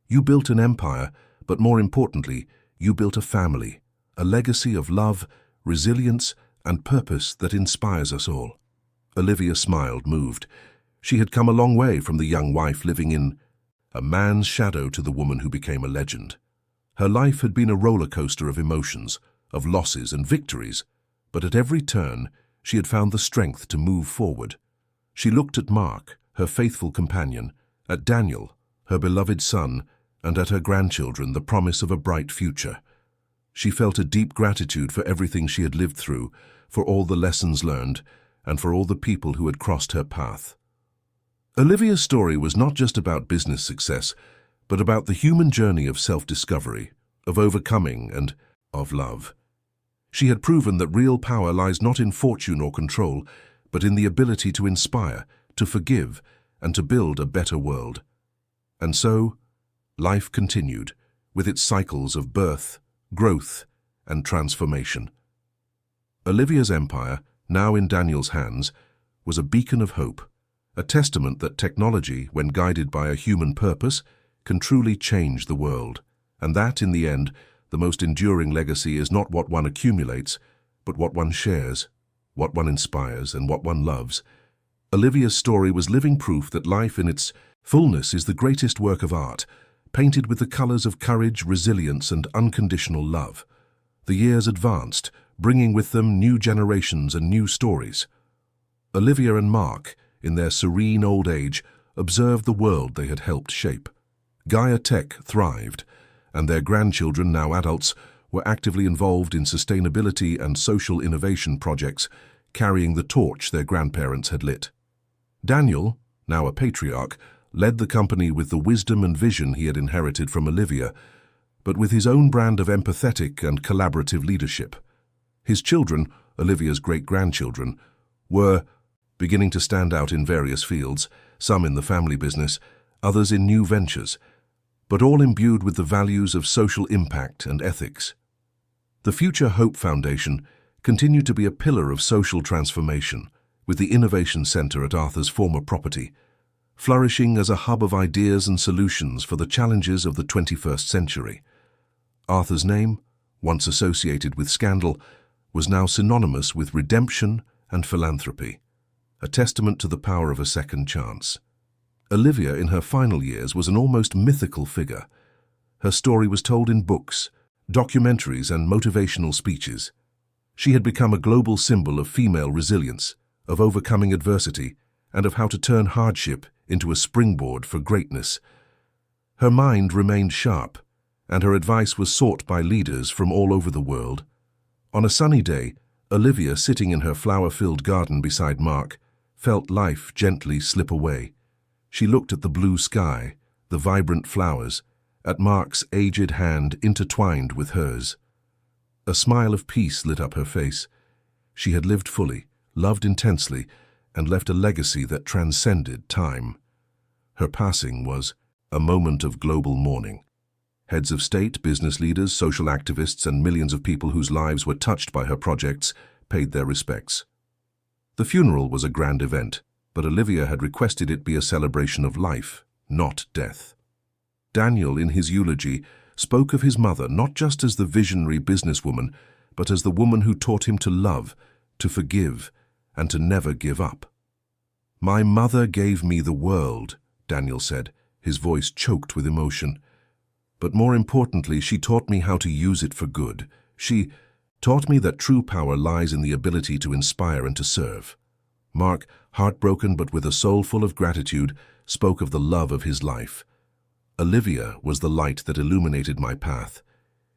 You built an empire, but more importantly, you built a family, a legacy of love, resilience, and purpose that inspires us all." Olivia smiled, moved. She had come a long way from the young wife living in a man's shadow to the woman who became a legend. Her life had been a roller coaster of emotions, of losses and victories, but at every turn she had found the strength to move forward. She looked at Mark, her faithful companion, at Daniel, her beloved son, and at her grandchildren, the promise of a bright future. She felt a deep gratitude for everything she had lived through, for all the lessons learned, and for all the people who had crossed her path. Olivia's story was not just about business success, but about the human journey of self-discovery, of overcoming, and of love. She had proven that real power lies not in fortune or control, but in the ability to inspire, to forgive, and to build a better world. And so, life continued, with its cycles of birth, growth, and transformation. Olivia's empire, now in Daniel's hands, was a beacon of hope, a testament that technology, when guided by a human purpose, can truly change the world, and that, in the end, the most enduring legacy is not what one accumulates, but what one shares, what one inspires, and what one loves. Olivia's story was living proof that life in its fullness is the greatest work of art, painted with the colors of courage, resilience, and unconditional love. The years advanced, bringing with them new generations and new stories. Olivia and Mark, in their serene old age, observed the world they had helped shape. Gaia Tech thrived, and their grandchildren, now adults, were actively involved in sustainability and social innovation projects, carrying the torch their grandparents had lit. Daniel, now a patriarch, led the company with the wisdom and vision he had inherited from Olivia, but with his own brand of empathetic and collaborative leadership. His children, Olivia's great-grandchildren, were beginning to stand out in various fields, some in the family business, others in new ventures, but all imbued with the values of social impact and ethics. The Future Hope Foundation continued to be a pillar of social transformation, with the Innovation Center at Arthur's former property, flourishing as a hub of ideas and solutions for the challenges of the 21st century. Arthur's name, once associated with scandal, was now synonymous with redemption and philanthropy, a testament to the power of a second chance. Olivia, in her final years, was an almost mythical figure. Her story was told in books, documentaries, and motivational speeches. She had become a global symbol of female resilience, of overcoming adversity, and of how to turn hardship into a springboard for greatness. Her mind remained sharp, and her advice was sought by leaders from all over the world. On a sunny day, Olivia, sitting in her flower-filled garden beside Mark, felt life gently slip away. She looked at the blue sky, the vibrant flowers, at Mark's aged hand intertwined with hers. A smile of peace lit up her face. She had lived fully, loved intensely, and left a legacy that transcended time. Her passing was a moment of global mourning. Heads of state, business leaders, social activists, and millions of people whose lives were touched by her projects paid their respects. The funeral was a grand event, but Olivia had requested it be a celebration of life, not death. Daniel, in his eulogy, spoke of his mother not just as the visionary businesswoman, but as the woman who taught him to love, to forgive, and to never give up. "My mother gave me the world," Daniel said, his voice choked with emotion. "But more importantly, she taught me how to use it for good. She taught me that true power lies in the ability to inspire and to serve." Mark, heartbroken but with a soul full of gratitude, spoke of the love of his life. "Olivia was the light that illuminated my path.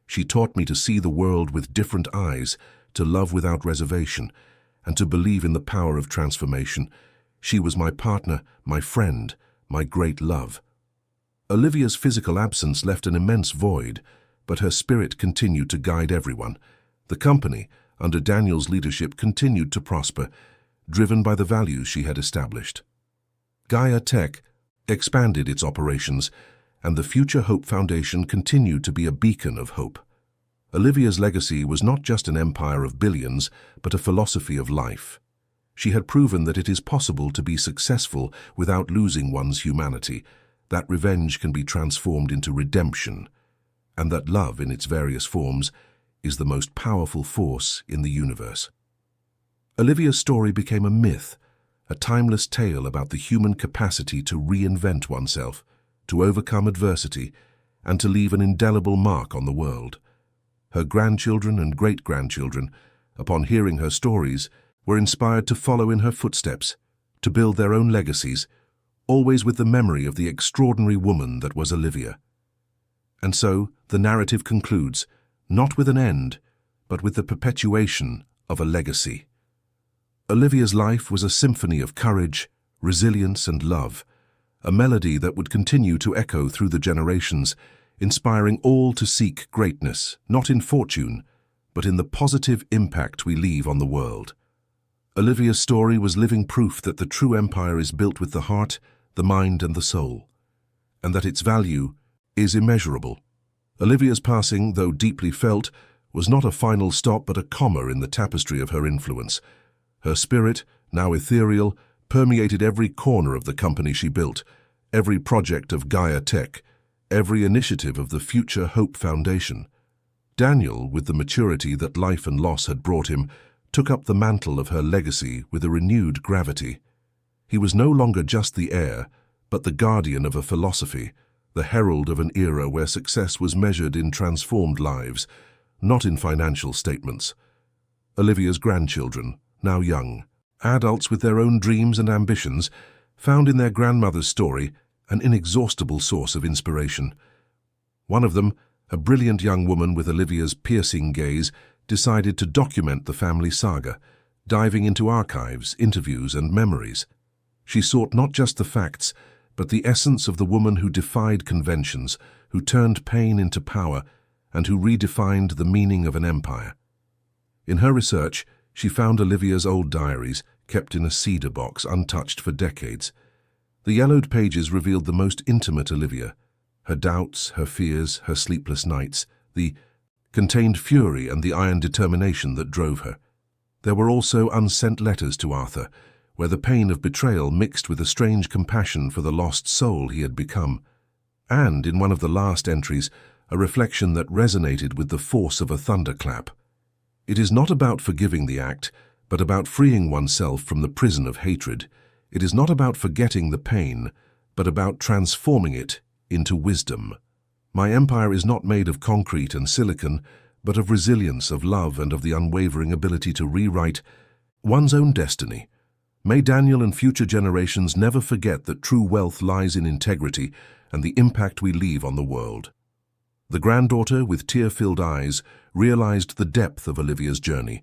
She taught me to see the world with different eyes, to love without reservation, and to believe in the power of transformation. She was my partner, my friend, my great love." Olivia's physical absence left an immense void, but her spirit continued to guide everyone. The company, under Daniel's leadership, continued to prosper, driven by the values she had established. Gaia Tech expanded its operations, and the Future Hope Foundation continued to be a beacon of hope. Olivia's legacy was not just an empire of billions, but a philosophy of life. She had proven that it is possible to be successful without losing one's humanity, that revenge can be transformed into redemption, and that love in its various forms is the most powerful force in the universe. Olivia's story became a myth, a timeless tale about the human capacity to reinvent oneself, to overcome adversity, and to leave an indelible mark on the world. Her grandchildren and great-grandchildren, upon hearing her stories, were inspired to follow in her footsteps, to build their own legacies, always with the memory of the extraordinary woman that was Olivia. And so the narrative concludes, not with an end, but with the perpetuation of a legacy. Olivia's life was a symphony of courage, resilience, and love, a melody that would continue to echo through the generations, inspiring all to seek greatness, not in fortune, but in the positive impact we leave on the world. Olivia's story was living proof that the true empire is built with the heart, the mind, and the soul, and that its value is immeasurable. Olivia's passing, though deeply felt, was not a final stop but a comma in the tapestry of her influence. Her spirit, now ethereal, permeated every corner of the company she built, every project of Gaia Tech, every initiative of the Future Hope Foundation. Daniel, with the maturity that life and loss had brought him, took up the mantle of her legacy with a renewed gravity. He was no longer just the heir, but the guardian of a philosophy, the herald of an era where success was measured in transformed lives, not in financial statements. Olivia's grandchildren, now young, adults with their own dreams and ambitions, found in their grandmother's story an inexhaustible source of inspiration. One of them, a brilliant young woman with Olivia's piercing gaze, decided to document the family saga, diving into archives, interviews, and memories. She sought not just the facts, but the essence of the woman who defied conventions, who turned pain into power, and who redefined the meaning of an empire. In her research, she found Olivia's old diaries, kept in a cedar box, untouched for decades. The yellowed pages revealed the most intimate Olivia, her doubts, her fears, her sleepless nights, the contained fury and the iron determination that drove her. There were also unsent letters to Arthur, where the pain of betrayal mixed with a strange compassion for the lost soul he had become. And, in one of the last entries, a reflection that resonated with the force of a thunderclap. It is not about forgiving the act, but about freeing oneself from the prison of hatred. It is not about forgetting the pain, but about transforming it into wisdom. My empire is not made of concrete and silicon, but of resilience, of love, and of the unwavering ability to rewrite one's own destiny. May Daniel and future generations never forget that true wealth lies in integrity and the impact we leave on the world. The granddaughter, with tear-filled eyes, realized the depth of Olivia's journey.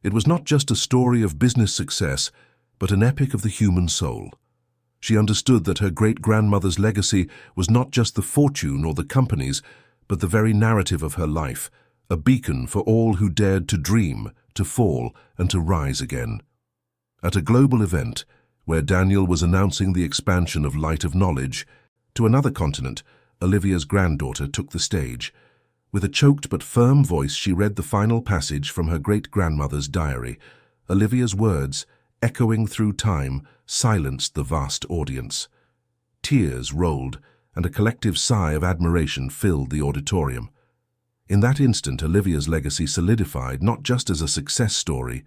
It was not just a story of business success, but an epic of the human soul. She understood that her great-grandmother's legacy was not just the fortune or the companies, but the very narrative of her life, a beacon for all who dared to dream, to fall, and to rise again. At a global event, where Daniel was announcing the expansion of Light of Knowledge to another continent, Olivia's granddaughter took the stage. With a choked but firm voice, she read the final passage from her great-grandmother's diary. Olivia's words, echoing through time, silenced the vast audience. Tears rolled, and a collective sigh of admiration filled the auditorium. In that instant, Olivia's legacy solidified not just as a success story,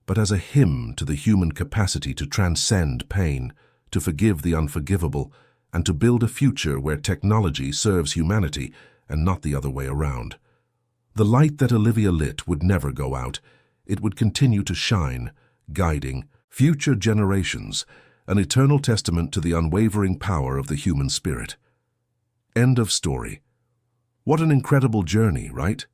but as a hymn to the human capacity to transcend pain, to forgive the unforgivable, and to build a future where technology serves humanity and not the other way around. The light that Olivia lit would never go out. It would continue to shine, guiding future generations, an eternal testament to the unwavering power of the human spirit. End of story. What an incredible journey, right?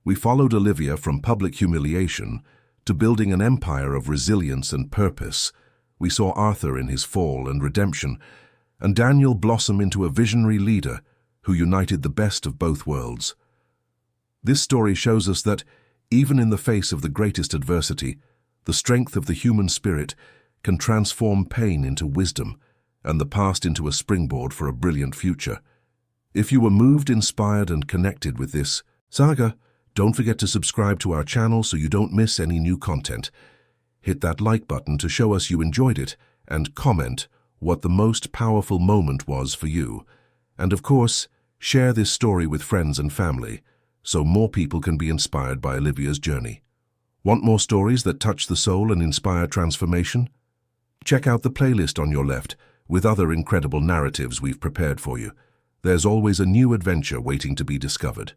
We followed Olivia from public humiliation to building an empire of resilience and purpose. We saw Arthur in his fall and redemption, and Daniel blossom into a visionary leader who united the best of both worlds. This story shows us that, even in the face of the greatest adversity, the strength of the human spirit can transform pain into wisdom and the past into a springboard for a brilliant future. If you were moved, inspired, and connected with this saga, don't forget to subscribe to our channel so you don't miss any new content. Hit that like button to show us you enjoyed it, and comment what the most powerful moment was for you. And of course, Share this story with friends and family, so more people can be inspired by Olivia's journey. Want more stories that touch the soul and inspire transformation? Check out the playlist on your left with other incredible narratives we've prepared for you. There's always a new adventure waiting to be discovered.